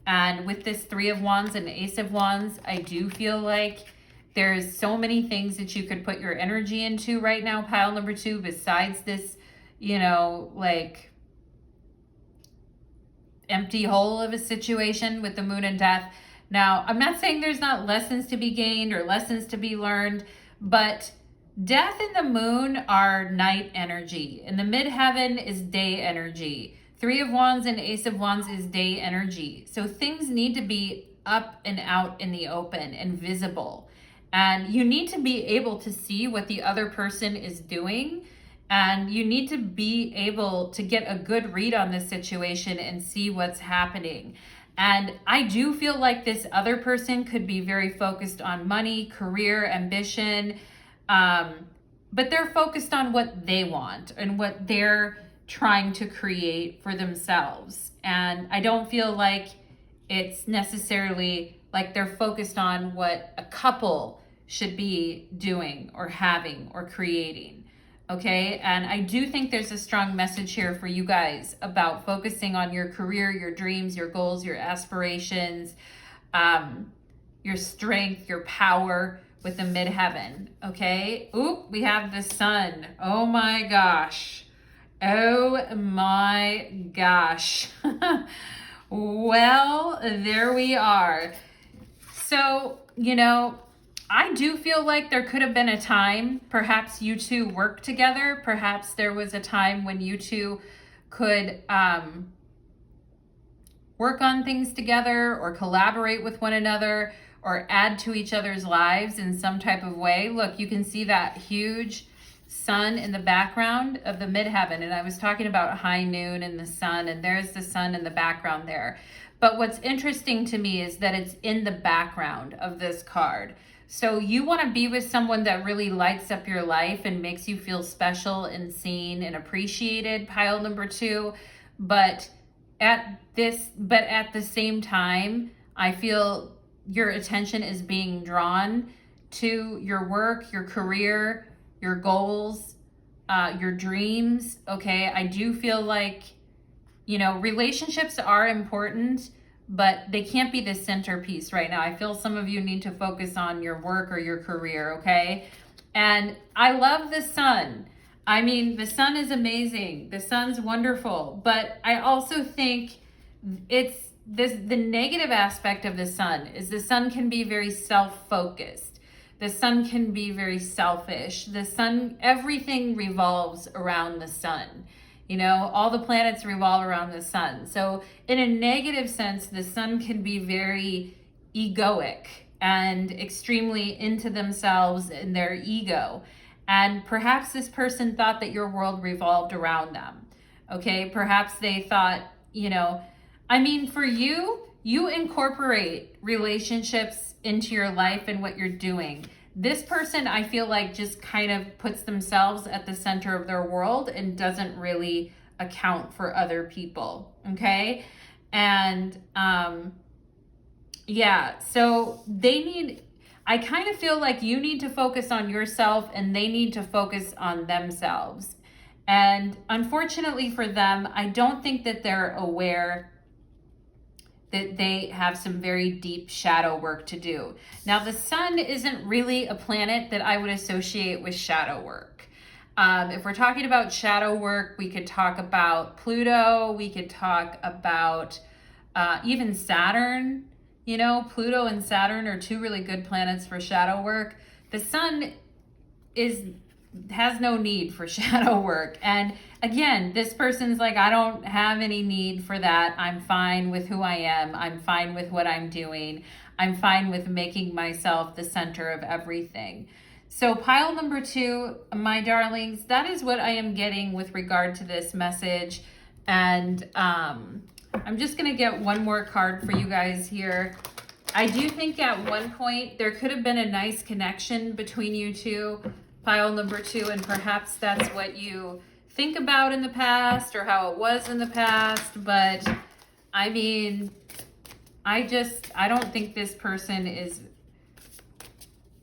And with this Three of Wands and Ace of Wands, I do feel like there's so many things that you could put your energy into right now, pile number two, besides this, like empty hole of a situation with the moon and death. Now, I'm not saying there's not lessons to be gained or lessons to be learned, but death and the moon are night energy, and the midheaven is day energy. Three of Wands and Ace of Wands is day energy. So things need to be up and out in the open and visible. And you need to be able to see what the other person is doing. And you need to be able to get a good read on this situation and see what's happening. And I do feel like this other person could be very focused on money, career, ambition, but they're focused on what they want and what they're trying to create for themselves. And I don't feel like it's necessarily like they're focused on what a couple should be doing or having or creating. Okay, and I do think there's a strong message here for you guys about focusing on your career, your dreams, your goals, your aspirations, your strength, your power with the midheaven. Okay, oop, we have the sun. Oh my gosh. Oh my gosh. Well, there we are. So, I do feel like there could have been a time, perhaps you two worked together. Perhaps there was a time when you two could work on things together or collaborate with one another or add to each other's lives in some type of way. Look, you can see that huge sun in the background of the midheaven. And I was talking about high noon and the sun, and there's the sun in the background there. But what's interesting to me is that it's in the background of this card. So you want to be with someone that really lights up your life and makes you feel special and seen and appreciated, pile number two. But at the same time, I feel your attention is being drawn to your work, your career, your goals, your dreams. Okay, I do feel like, relationships are important, but they can't be the centerpiece right now. I feel some of you need to focus on your work or your career, okay? And I love the sun. I mean, the sun is amazing. The sun's wonderful. But I also think the negative aspect of the sun is the sun can be very self-focused. The sun can be very selfish. The sun, everything revolves around the sun. All the planets revolve around the sun. So in a negative sense, the sun can be very egoic and extremely into themselves and their ego. And perhaps this person thought that your world revolved around them. Okay, perhaps they thought, for you incorporate relationships into your life and what you're doing. This person, I feel like, just kind of puts themselves at the center of their world and doesn't really account for other people, okay? And, so I kind of feel like you need to focus on yourself and they need to focus on themselves. And unfortunately for them, I don't think that they're aware that they have some very deep shadow work to do. Now, the sun isn't really a planet that I would associate with shadow work. If we're talking about shadow work, we could talk about Pluto. We could talk about even Saturn. You know, Pluto and Saturn are two really good planets for shadow work. The sun has no need for shadow work. And again, this person's like, I don't have any need for that. I'm fine with who I am. I'm fine with what I'm doing. I'm fine with making myself the center of everything. So pile number 2, my darlings, that is what I am getting with regard to this message. And I'm just going to get one more card for you guys here. I do think at one point there could have been a nice connection between you two, pile number 2, and perhaps that's what you think about in the past or how it was in the past. But I mean, I don't think this person is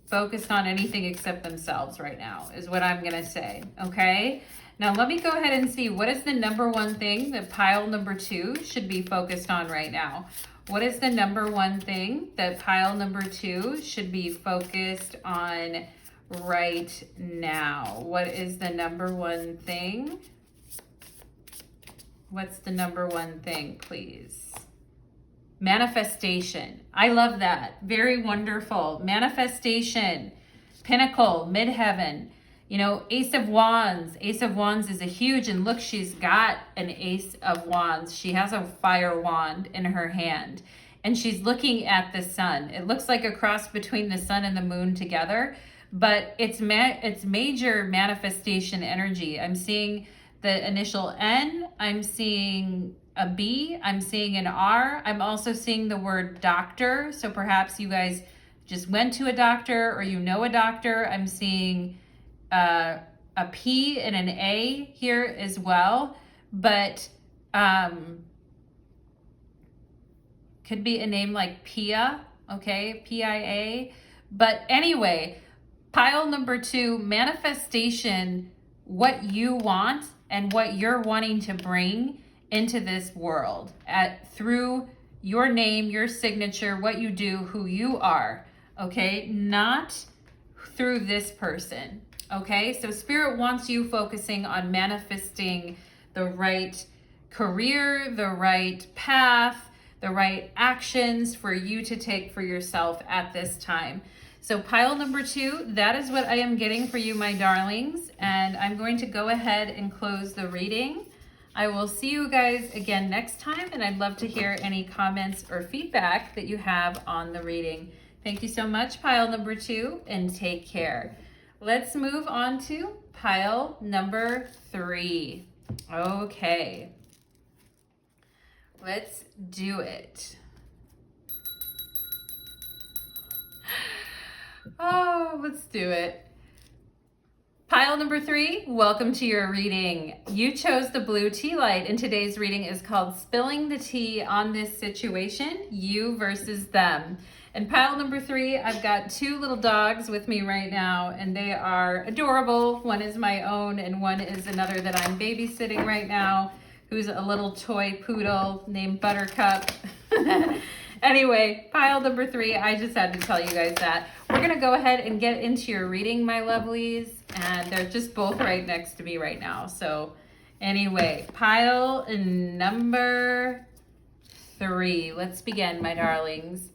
focused on anything except themselves right now, is what I'm going to say. Okay. Now let me go ahead and see, what is the number one thing that pile number 2 should be focused on right now? What is the number one thing that pile number 2 should be focused on right now? What is the number one thing? What's the number one thing, please? Manifestation. I love that. Very wonderful. Manifestation. Pinnacle, midheaven. You know, Ace of Wands. Ace of Wands is a huge, and look, she's got an Ace of Wands. She has a fire wand in her hand, and she's looking at the sun. It looks like a cross between the sun and the moon together, but it's major manifestation energy. I'm seeing the initial N. I'm seeing a B. I'm seeing an R. I'm also seeing the word doctor. So perhaps you guys just went to a doctor or you know a doctor. I'm seeing a P and an A here as well, but could be a name like Pia, okay, P-I-A. But anyway, pile number 2, manifestation, what you want and what you're wanting to bring into this world through your name, your signature, what you do, who you are, okay, not through this person. Okay, so Spirit wants you focusing on manifesting the right career, the right path, the right actions for you to take for yourself at this time. So pile number 2, that is what I am getting for you, my darlings. And I'm going to go ahead and close the reading. I will see you guys again next time, and I'd love to hear any comments or feedback that you have on the reading. Thank you so much, pile number 2, and take care. Let's move on to pile number 3. Okay. Let's do it. Oh, let's do it. Pile number 3, welcome to your reading. You chose the blue tea light, and today's reading is called Spilling the Tea on This Situation, You versus Them. And pile number 3, I've got 2 little dogs with me right now, and they are adorable. One is my own, and one is another that I'm babysitting right now, who's a little toy poodle named Buttercup. Anyway, pile number 3, I just had to tell you guys that. We're going to go ahead and get into your reading, my lovelies, and they're just both right next to me right now. So anyway, pile number 3. Let's begin, my darlings.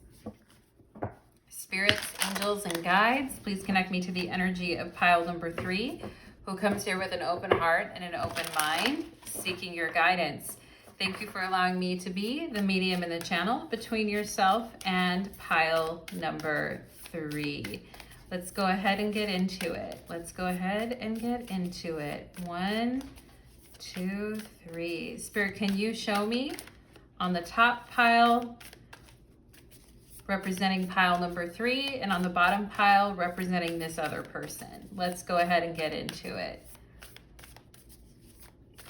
Spirits, angels, and guides, please connect me to the energy of pile number 3, who comes here with an open heart and an open mind, seeking your guidance. Thank you for allowing me to be the medium in the channel between yourself and pile number 3. Let's go ahead and get into it. Let's go ahead and get into it. 1, 2, 3. Spirit, can you show me on the top pile representing pile number 3, and on the bottom pile representing this other person? Let's go ahead and get into it.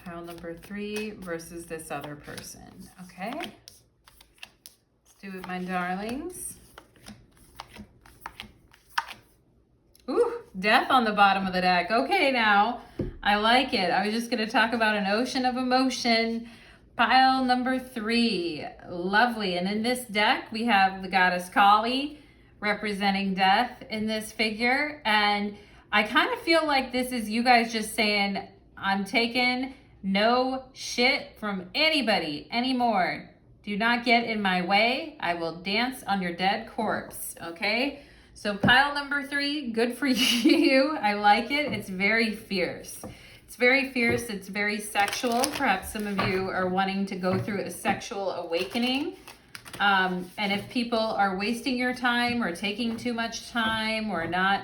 Pile number 3 versus this other person. Okay, let's do it, my darlings. Ooh, death on the bottom of the deck. Okay, now I like it. I was just going to talk about an ocean of emotion. Pile number 3, lovely. And in this deck, we have the goddess Kali representing death in this figure. And I kind of feel like this is you guys just saying, I'm taking no shit from anybody anymore. Do not get in my way. I will dance on your dead corpse, okay? So pile number 3, good for you. I like it. It's very fierce. It's very fierce. It's very sexual. Perhaps some of you are wanting to go through a sexual awakening. And if people are wasting your time or taking too much time or not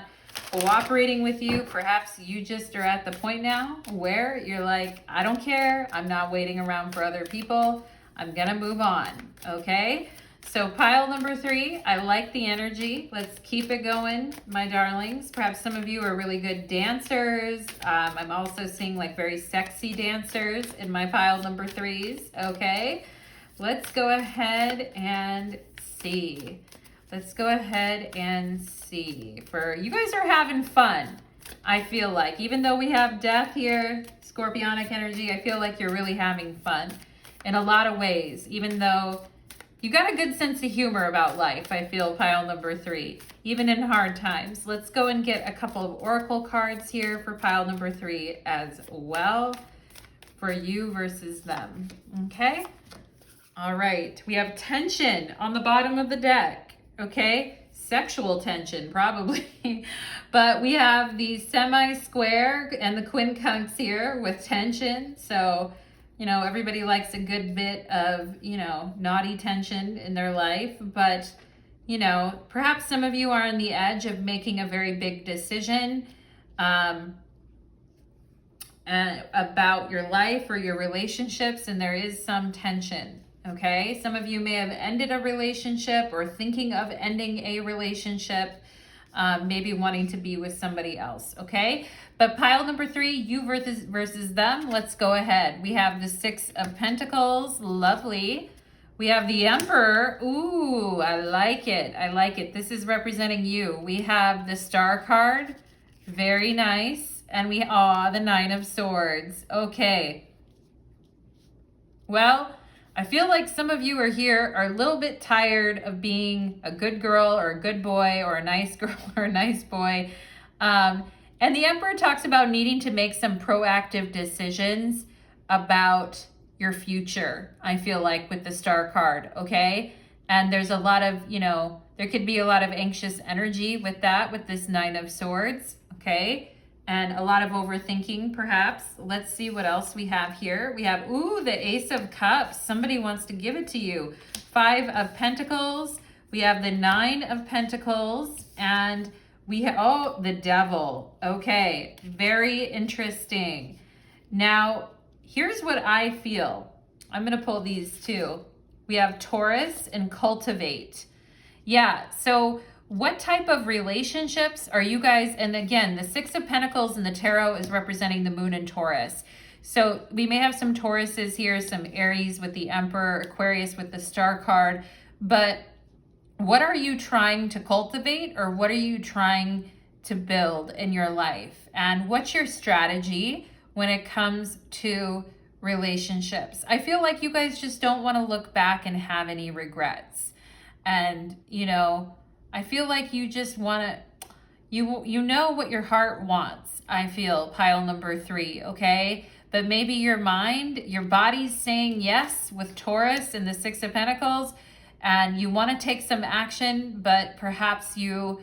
cooperating with you, perhaps you just are at the point now where you're like, I don't care. I'm not waiting around for other people. I'm gonna move on, okay? So pile number 3, I like the energy. Let's keep it going, my darlings. Perhaps some of you are really good dancers. I'm also seeing like very sexy dancers in my pile number 3s, okay? Let's go ahead and see. Let's go ahead and see. For you guys are having fun, I feel like. Even though we have death here, scorpionic energy, I feel like you're really having fun in a lot of ways. Even though you got a good sense of humor about life, I feel, pile number 3, even in hard times. Let's go and get a couple of oracle cards here for pile number 3 as well, for you versus them, okay? All right, we have tension on the bottom of the deck, okay? Sexual tension, probably. But we have the semi-square and the quincunx here with tension. So, you know, everybody likes a good bit of, you know, naughty tension in their life. But, you know, perhaps some of you are on the edge of making a very big decision about your life or your relationships, and there is some tension. Okay, some of you may have ended a relationship or thinking of ending a relationship, maybe wanting to be with somebody else, okay? But pile number 3, you versus them. Let's go ahead. We have the 6 of Pentacles, lovely. We have the Emperor, ooh, I like it, I like it. This is representing you. We have the Star card, very nice. And the 9 of Swords, okay. Well, I feel like some of you are here are a little bit tired of being a good girl or a good boy or a nice girl or a nice boy. And the Emperor talks about needing to make some proactive decisions about your future, I feel like, with the Star card, okay? And there's a lot of, you know, there could be a lot of anxious energy with that, with this 9 of Swords, okay? And a lot of overthinking, perhaps. Let's see what else we have here. We have, ooh, the Ace of Cups. Somebody wants to give it to you. 5 of Pentacles. We have the 9 of Pentacles. And we have, oh, the Devil. Okay, very interesting. Now, here's what I feel. I'm going to pull these too. We have Taurus and Cultivate. Yeah, so what type of relationships are you guys, and again, the 6 of Pentacles in the tarot is representing the Moon and Taurus. So we may have some Tauruses here, some Aries with the Emperor, Aquarius with the Star card, but what are you trying to cultivate, or what are you trying to build in your life? And what's your strategy when it comes to relationships? I feel like you guys just don't want to look back and have any regrets. And, you know, I feel like you just want to, you know what your heart wants, I feel, pile number 3, okay? But maybe your mind, your body's saying yes with Taurus and the 6 of Pentacles, and you want to take some action, but perhaps you,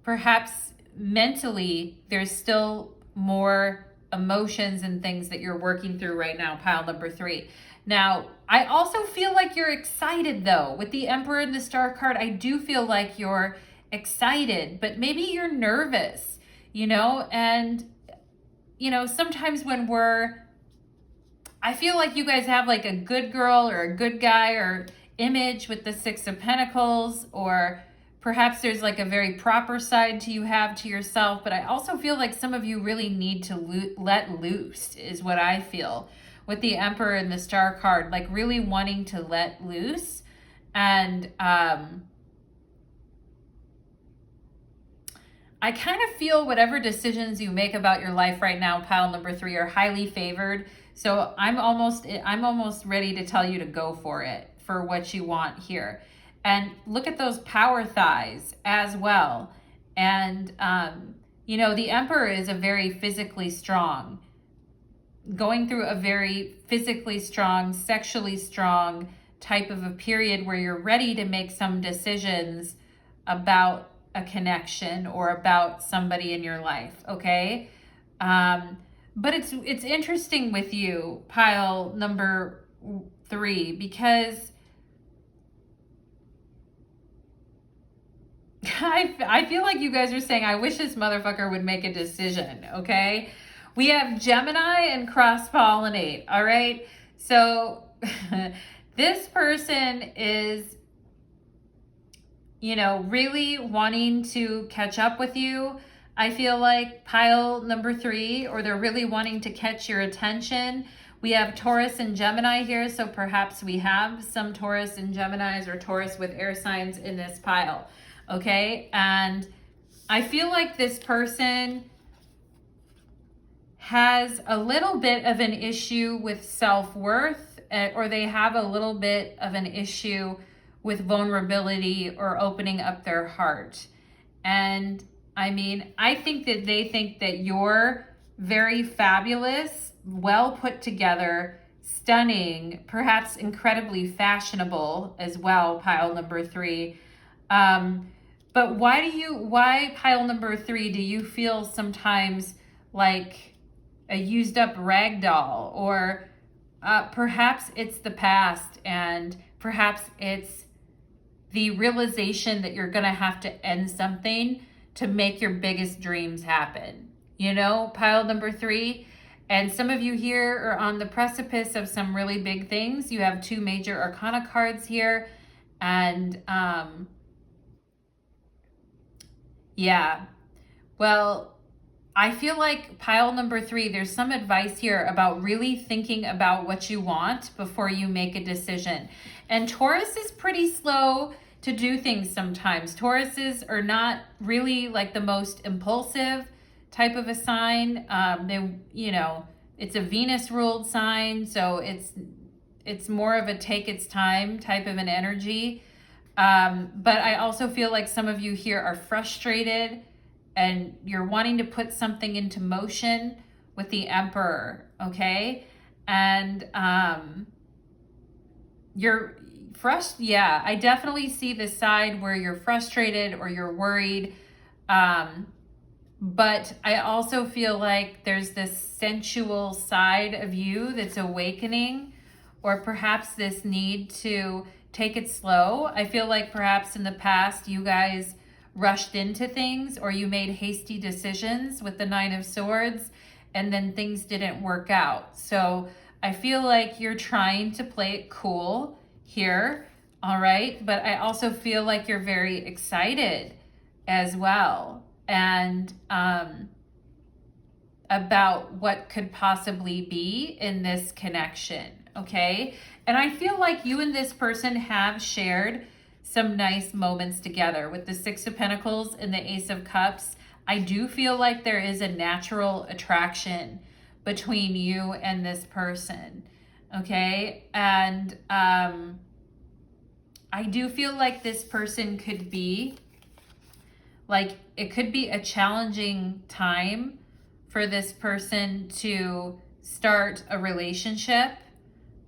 perhaps mentally, there's still more emotions and things that you're working through right now, pile number 3. Now, I also feel like you're excited though. With the Emperor and the Star card, I do feel like you're excited, but maybe you're nervous, you know? And, you know, sometimes when I feel like you guys have like a good girl or a good guy or image with the 6 of Pentacles, or perhaps there's like a very proper side to you have to yourself, but I also feel like some of you really need to let loose is what I feel. With the Emperor and the Star card, like really wanting to let loose. And I kind of feel whatever decisions you make about your life right now, pile number 3, are highly favored. So I'm almost ready to tell you to go for it, for what you want here. And look at those power thighs as well. And, you know, the Emperor is a very physically strong, going through a very physically strong, sexually strong type of a period where you're ready to make some decisions about a connection or about somebody in your life, okay? But it's interesting with you, pile number 3, because I feel like you guys are saying, I wish this motherfucker would make a decision, okay? We have Gemini and cross-pollinate, all right? So this person is, you know, really wanting to catch up with you. I feel like pile number 3, or they're really wanting to catch your attention. We have Taurus and Gemini here, so perhaps we have some Taurus and Geminis or Taurus with air signs in this pile, okay? And I feel like this person has a little bit of an issue with self-worth, or they have a little bit of an issue with vulnerability or opening up their heart. And I mean, I think that they think that you're very fabulous, well put together, stunning, perhaps incredibly fashionable as well, pile number 3. But why pile number 3, do you feel sometimes like a used up rag doll? Or perhaps it's the past, and perhaps it's the realization that you're gonna have to end something to make your biggest dreams happen, you know, pile number 3. And some of you here are on the precipice of some really big things. You have 2 major arcana cards here. And yeah, well, I feel like pile number 3, there's some advice here about really thinking about what you want before you make a decision. And Taurus is pretty slow to do things sometimes. Tauruses are not really like the most impulsive type of a sign. They, you know, it's a Venus ruled sign, so it's more of a take its time type of an energy. But I also feel like some of you here are frustrated and you're wanting to put something into motion with the Emperor, okay? And you're yeah, I definitely see the side where you're frustrated or you're worried. But I also feel like there's this sensual side of you that's awakening, or perhaps this need to take it slow. I feel like perhaps in the past you guys rushed into things, or you made hasty decisions with the 9 of Swords, and then things didn't work out. So I feel like you're trying to play it cool here, all right? But I also feel like you're very excited as well, and about what could possibly be in this connection, okay? And I feel like you and this person have shared some nice moments together with the 6 of Pentacles and the Ace of Cups. I do feel like there is a natural attraction between you and this person, okay? And I do feel like this person could be, like, it could be a challenging time for this person to start a relationship,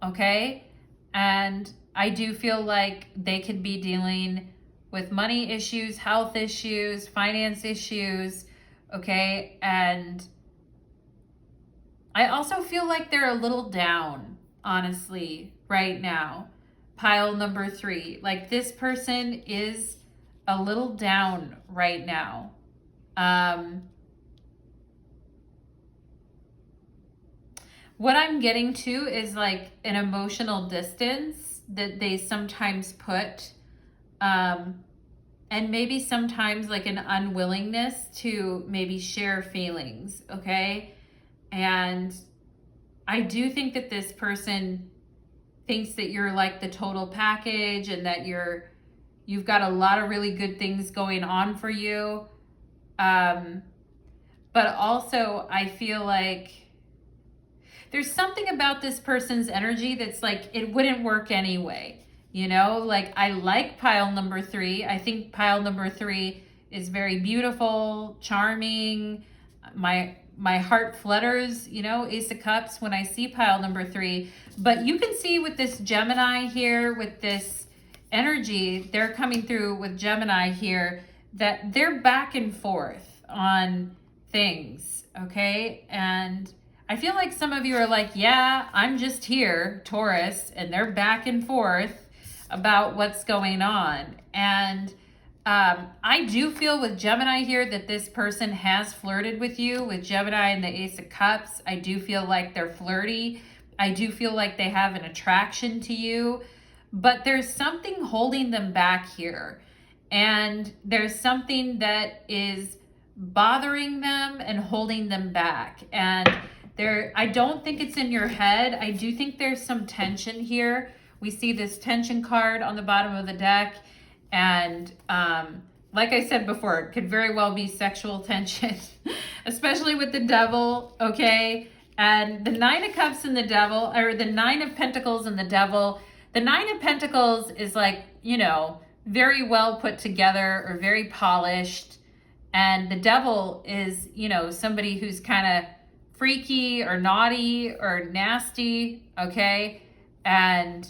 okay? And I do feel like they could be dealing with money issues, health issues, finance issues, okay? And I also feel like they're a little down, honestly, right now. Pile number 3, like this person is a little down right now. What I'm getting to is like an emotional distance that they sometimes put, and maybe sometimes like an unwillingness to maybe share feelings, okay? And I do think that this person thinks that you're like the total package, and that you've got a lot of really good things going on for you. But also I feel like there's something about this person's energy that's like, it wouldn't work anyway. You know, like I like pile number 3. I think pile number 3 is very beautiful, charming. My heart flutters, you know, Ace of Cups, when I see pile number 3. But you can see with this Gemini here, with this energy, they're coming through with Gemini here, that they're back and forth on things, okay? And I feel like some of you are like, yeah, I'm just here, Taurus, and they're back and forth about what's going on. And I do feel with Gemini here that this person has flirted with you. With Gemini and the Ace of Cups, I do feel like they're flirty. I do feel like they have an attraction to you, but there's something holding them back here. And there's something that is bothering them and holding them back. And I don't think it's in your head. I do think there's some tension here. We see this tension card on the bottom of the deck. And like I said before, it could very well be sexual tension, especially with the devil, okay? And the 9 of Cups and the devil, or the 9 of Pentacles and the devil. The 9 of Pentacles is like, you know, very well put together or very polished. And the devil is, you know, somebody who's kind of freaky or naughty or nasty, okay? And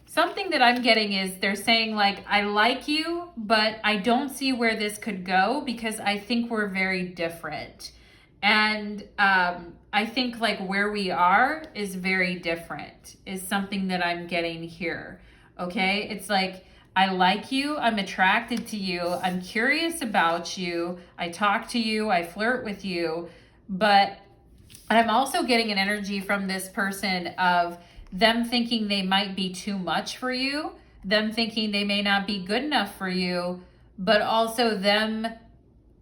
something that I'm getting is they're saying like, I like you, but I don't see where this could go because I think we're very different. And I think like where we are is very different is something that I'm getting here, okay? It's like, I like you, I'm attracted to you, I'm curious about you, I talk to you, I flirt with you, but I'm also getting an energy from this person of them thinking they might be too much for you, them thinking they may not be good enough for you, but also them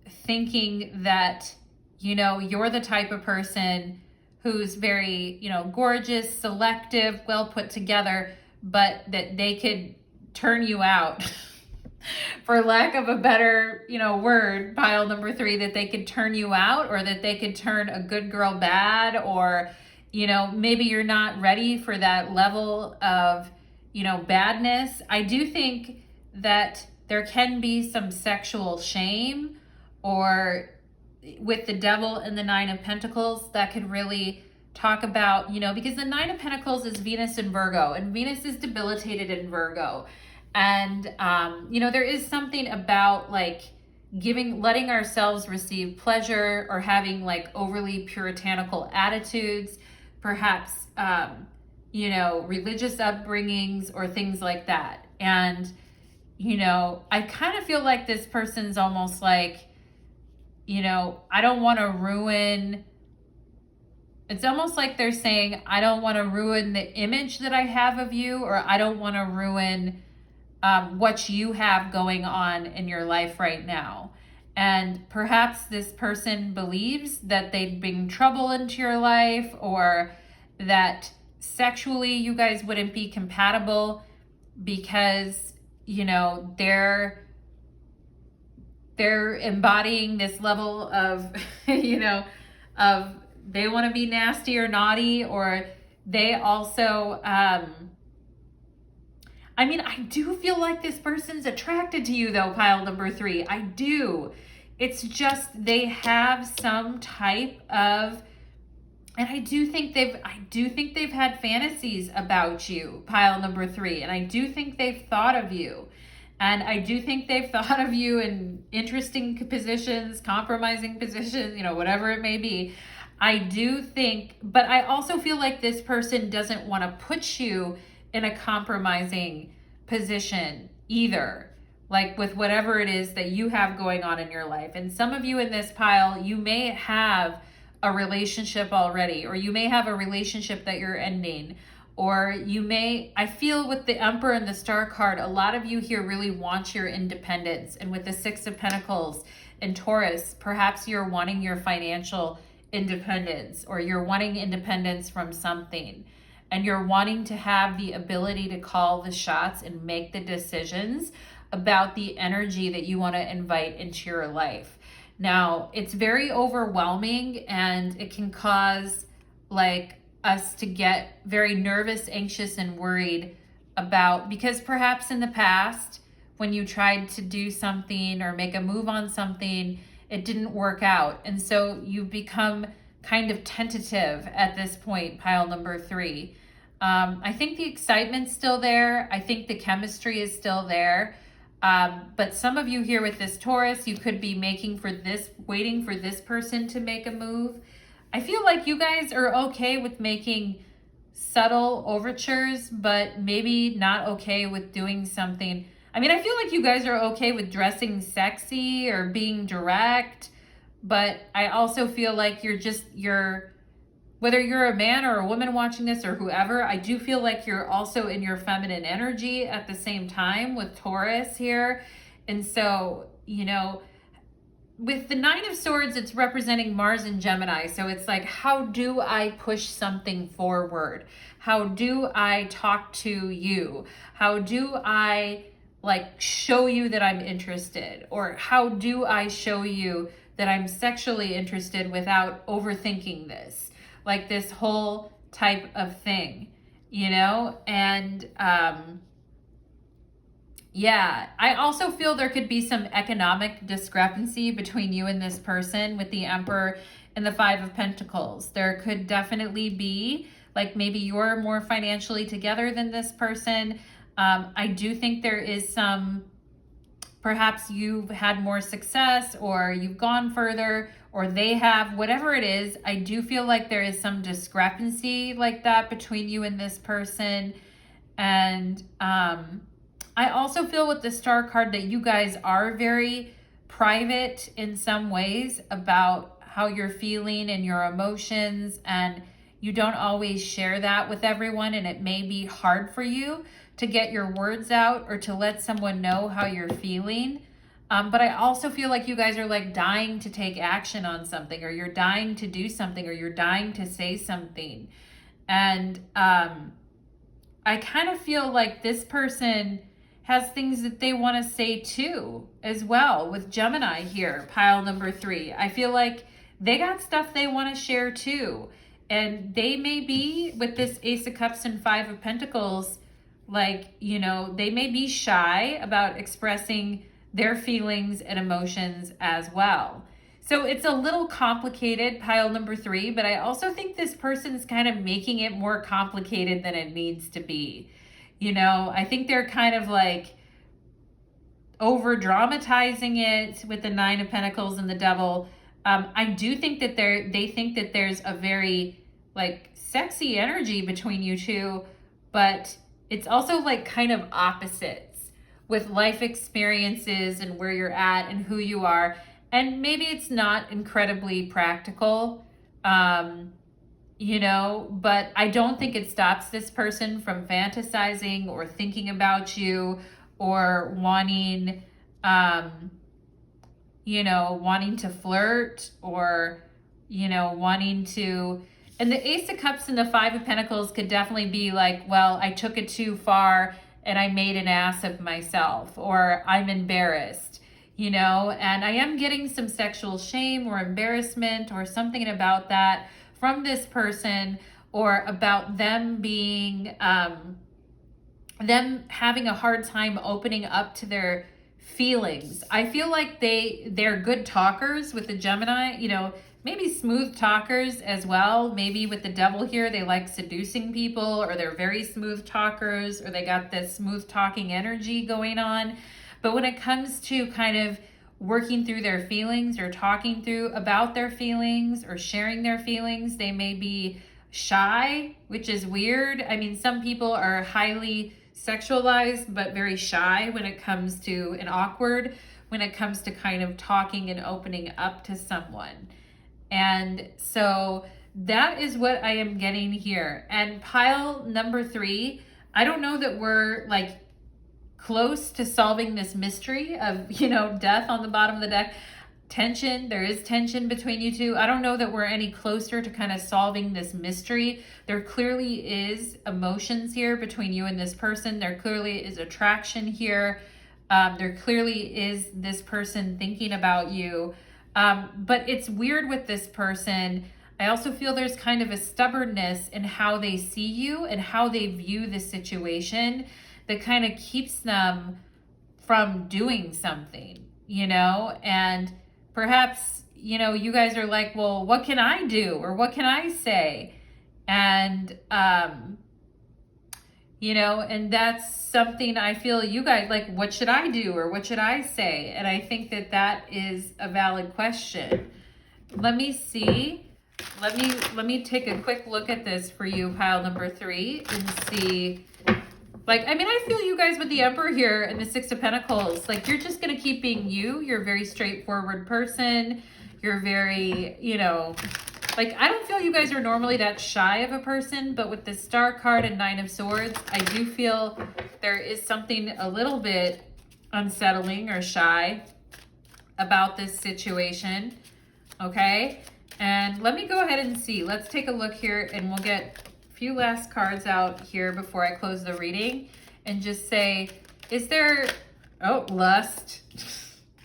thinking that, you know, you're the type of person who's very, you know, gorgeous, selective, well put together, but that they could turn you out for lack of a better, you know, word, pile number 3, that they could turn you out, or that they could turn a good girl bad, or, you know, maybe you're not ready for that level of, you know, badness. I do think that there can be some sexual shame, or with the devil and the 9 of Pentacles, that could really talk about, you know, because the 9 of Pentacles is Venus in Virgo, and Venus is debilitated in Virgo. And, you know, there is something about like letting ourselves receive pleasure, or having like overly puritanical attitudes, perhaps, you know, religious upbringings or things like that. And, you know, I kind of feel like this person's almost like, you know, I don't want to ruin. It's almost like they're saying, I don't want to ruin the image that I have of you, or I don't want to ruin what you have going on in your life right now. And perhaps this person believes that they'd bring trouble into your life, or that sexually you guys wouldn't be compatible because, you know, they're embodying this level of, you know, of they want to be nasty or naughty, or they also, I mean, I do feel like this person's attracted to you though, pile number 3. I do. It's just they have some type of, and I do think they've had fantasies about you, pile number 3. And I do think they've thought of you. And I do think they've thought of you in interesting positions, compromising positions, you know, whatever it may be. I do think, but I also feel like this person doesn't want to put you in a compromising position either, like with whatever it is that you have going on in your life. And some of you in this pile, you may have a relationship already, or you may have a relationship that you're ending, or you may, I feel with the Emperor and the Star card, a lot of you here really want your independence. And with the 6 of Pentacles and Taurus, perhaps you're wanting your financial independence, or you're wanting independence from something. And you're wanting to have the ability to call the shots and make the decisions about the energy that you want to invite into your life. Now, it's very overwhelming, and it can cause like us to get very nervous, anxious, and worried about, because perhaps in the past, when you tried to do something or make a move on something, it didn't work out. And so you've become kind of tentative at this point, pile number 3. I think the excitement's still there. I think the chemistry is still there. But some of you here with this Taurus, you could be waiting for this person to make a move. I feel like you guys are okay with making subtle overtures, but maybe not okay with doing something. I mean, I feel like you guys are okay with dressing sexy or being direct, but I also feel like whether you're a man or a woman watching this or whoever, I do feel like you're also in your feminine energy at the same time with Taurus here. And so, with the 9 of Swords, it's representing Mars and Gemini. So it's like, how do I push something forward? How do I talk to you? How do I show you that I'm interested? Or how do I show you that I'm sexually interested without overthinking this? Like this whole type of thing, And yeah, I also feel there could be some economic discrepancy between you and this person with the Emperor and the 5 of Pentacles. There could definitely be, maybe you're more financially together than this person. I do think there is some, perhaps you've had more success or you've gone further or they have, whatever it is. I do feel like there is some discrepancy like that between you and this person. And I also feel with the Star card that you guys are very private in some ways about how you're feeling and your emotions, and you don't always share that with everyone, and it may be hard for you to get your words out or to let someone know how you're feeling. But I also feel like you guys are dying to take action on something, or you're dying to do something, or you're dying to say something. And I kind of feel like this person has things that they want to say too, as well, with Gemini here, pile number 3. I feel like they got stuff they want to share too. And they may be, with this Ace of Cups and 5 of Pentacles, they may be shy about expressing their feelings and emotions as well. So it's a little complicated, pile number 3, but I also think this person's kind of making it more complicated than it needs to be. I think they're kind of over dramatizing it with the 9 of Pentacles and the Devil. I do think that they think that there's a very sexy energy between you two, but it's also kind of opposites with life experiences and where you're at and who you are. And maybe it's not incredibly practical, but I don't think it stops this person from fantasizing or thinking about you or wanting to flirt or, wanting to. And the Ace of Cups and the 5 of Pentacles could definitely be well, I took it too far and I made an ass of myself, or I'm embarrassed, and I am getting some sexual shame or embarrassment or something about that from this person, or about them being, them having a hard time opening up to their feelings. I feel like they're good talkers with the Gemini, maybe smooth talkers as well. Maybe with the Devil here, they like seducing people, or they're very smooth talkers, or they got this smooth talking energy going on. But when it comes to kind of working through their feelings or talking through about their feelings or sharing their feelings, they may be shy, which is weird. I mean, some people are highly sexualized, but very shy when it comes to, and awkward when it comes to kind of talking and opening up to someone. And so that is what I am getting here. And pile number 3, I don't know that we're close to solving this mystery of, death on the bottom of the deck. Tension, there is tension between you two. I don't know that we're any closer to kind of solving this mystery. There clearly is emotions here between you and this person. There clearly is attraction here. There clearly is this person thinking about you. But it's weird with this person. I also feel there's kind of a stubbornness in how they see you and how they view the situation that kind of keeps them from doing something, you know, and perhaps, you know, you guys are like, well, what can I do? Or what can I say? And, you know, and that's something I feel you guys like, what should I do? Or what should I say? And I think that that is a valid question. Let me see. Let me take a quick look at this for you, pile number 3, and see. Like, I mean, I feel you guys with the Emperor here and the Six of Pentacles. Like, you're just going to keep being you. You're a very straightforward person. You're very, you know, like, I don't feel you guys are normally that shy of a person, but with the Star card and Nine of Swords, I do feel there is something a little bit unsettling or shy about this situation, okay? And let me go ahead and see. Let's take a look here, and we'll get a few last cards out here before I close the reading and just say, is there, oh, lust.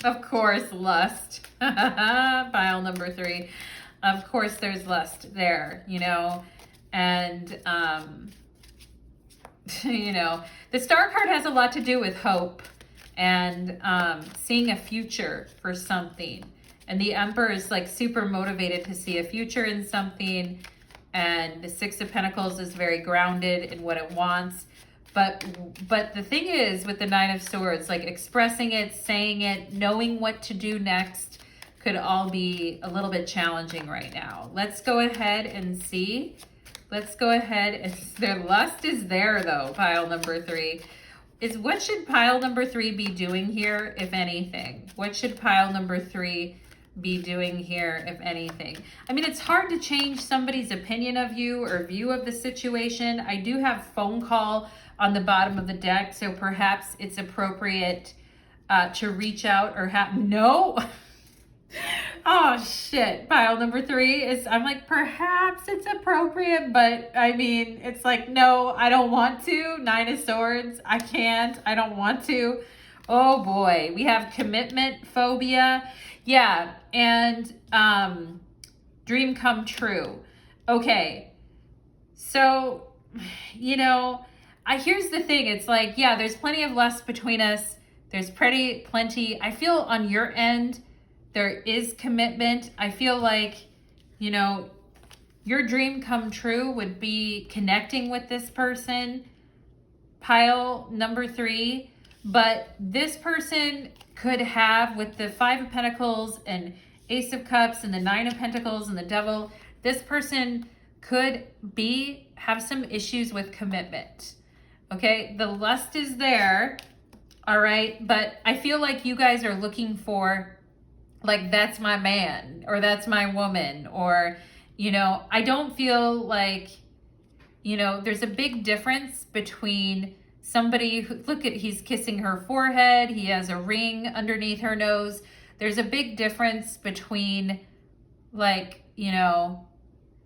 Of course, lust. Pile number 3. Of course, there's lust there, you know, and, you know, the Star card has a lot to do with hope and seeing a future for something. And the Emperor is like super motivated to see a future in something. And the Six of Pentacles is very grounded in what it wants. But the thing is with the Nine of Swords, like expressing it, saying it, knowing what to do next could all be a little bit challenging right now. Let's go ahead and see. Let's go ahead and their lust is there though, pile number 3. What should pile number 3 be doing here, if anything? What should pile number 3 be doing here, if anything? I mean, it's hard to change somebody's opinion of you or view of the situation. I do have phone call on the bottom of the deck, so perhaps it's appropriate to reach out or no. Oh shit, pile number 3 is, I'm like, perhaps it's appropriate, but I mean, it's like, no, I don't want to. Nine of Swords, I can't, I don't want to. Oh boy, we have commitment phobia. Yeah, and dream come true. Okay, so, you know, here's the thing. It's like, yeah, there's plenty of lust between us. There's plenty. I feel on your end, there is commitment. I feel like, you know, your dream come true would be connecting with this person, pile number 3. But this person could have, with the Five of Pentacles and Ace of Cups and the Nine of Pentacles and the Devil, this person could have some issues with commitment. Okay, the lust is there, all right? But I feel like you guys are looking for, like, that's my man, or that's my woman, or, you know, I don't feel like, you know, there's a big difference between somebody who, look at, he's kissing her forehead, he has a ring underneath her nose. There's a big difference between, like, you know,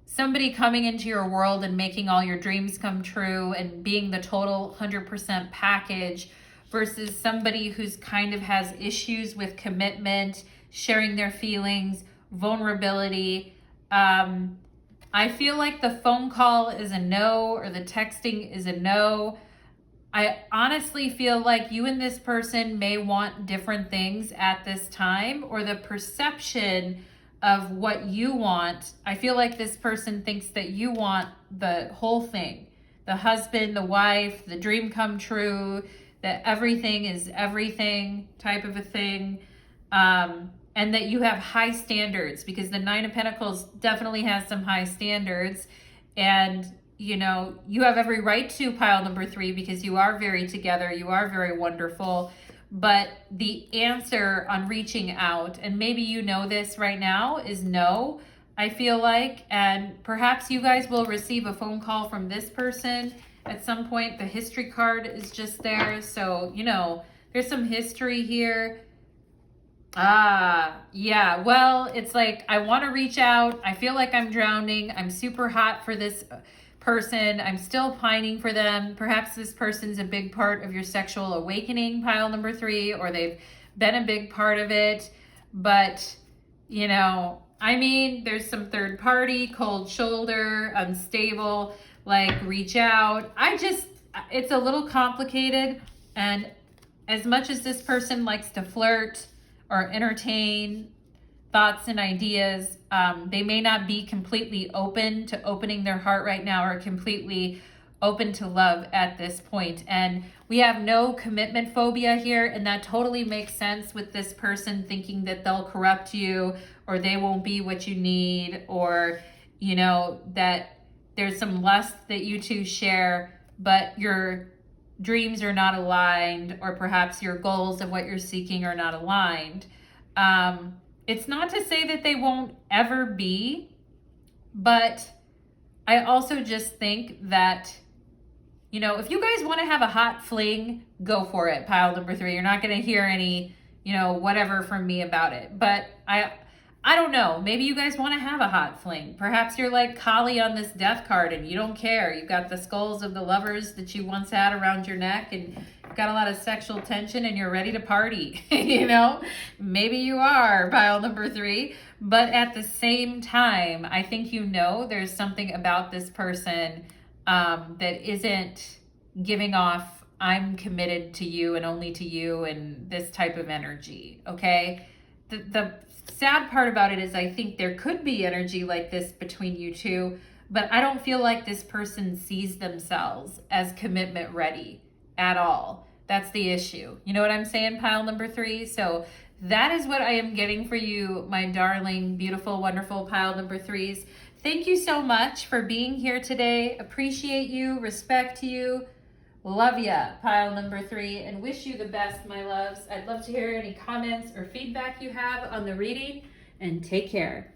somebody coming into your world and making all your dreams come true and being the total 100% package versus somebody who's kind of has issues with commitment, sharing their feelings, vulnerability. I feel like the phone call is a no, or the texting is a no. I honestly feel like you and this person may want different things at this time, or the perception of what you want. I feel like this person thinks that you want the whole thing, the husband, the wife, the dream come true, that everything is everything type of a thing. And that you have high standards, because the Nine of Pentacles definitely has some high standards. And, you know, you have every right to, pile number 3, because you are very together. You are very wonderful. But the answer on reaching out, and maybe you know this right now, is no, I feel like. And perhaps you guys will receive a phone call from this person at some point. The history card is just there. So, you know, there's some history here. Yeah, well, it's like, I want to reach out. I feel like I'm drowning. I'm super hot for this person. I'm still pining for them. Perhaps this person's a big part of your sexual awakening, pile number 3, or they've been a big part of it. But, you know, I mean, there's some third party, cold shoulder, unstable, like reach out. It's a little complicated, and as much as this person likes to flirt or entertain thoughts and ideas, they may not be completely open to opening their heart right now, or completely open to love at this point. And we have no commitment phobia here, and that totally makes sense with this person thinking that they'll corrupt you, or they won't be what you need, or you know, that there's some lust that you two share, but your dreams are not aligned, or perhaps your goals of what you're seeking are not aligned. It's not to say that they won't ever be, but I also just think that, you know, if you guys want to have a hot fling, go for it, pile number 3. You're not going to hear any, you know, whatever from me about it. But I don't know. Maybe you guys want to have a hot fling. Perhaps you're like Kali on this death card and you don't care. You've got the skulls of the lovers that you once had around your neck, and you've got a lot of sexual tension and you're ready to party. You know, maybe you are, pile number 3. But at the same time, I think, you know, there's something about this person that isn't giving off, I'm committed to you and only to you, and this type of energy. Okay. The sad part about it is I think there could be energy like this between you two, but I don't feel like this person sees themselves as commitment ready at all. That's the issue. You know what I'm saying, pile number 3? So that is what I am getting for you, my darling, beautiful, wonderful pile number 3s. Thank you so much for being here today. Appreciate you, respect you. Love ya, pile number 3, and wish you the best, my loves. I'd love to hear any comments or feedback you have on the reading, and take care.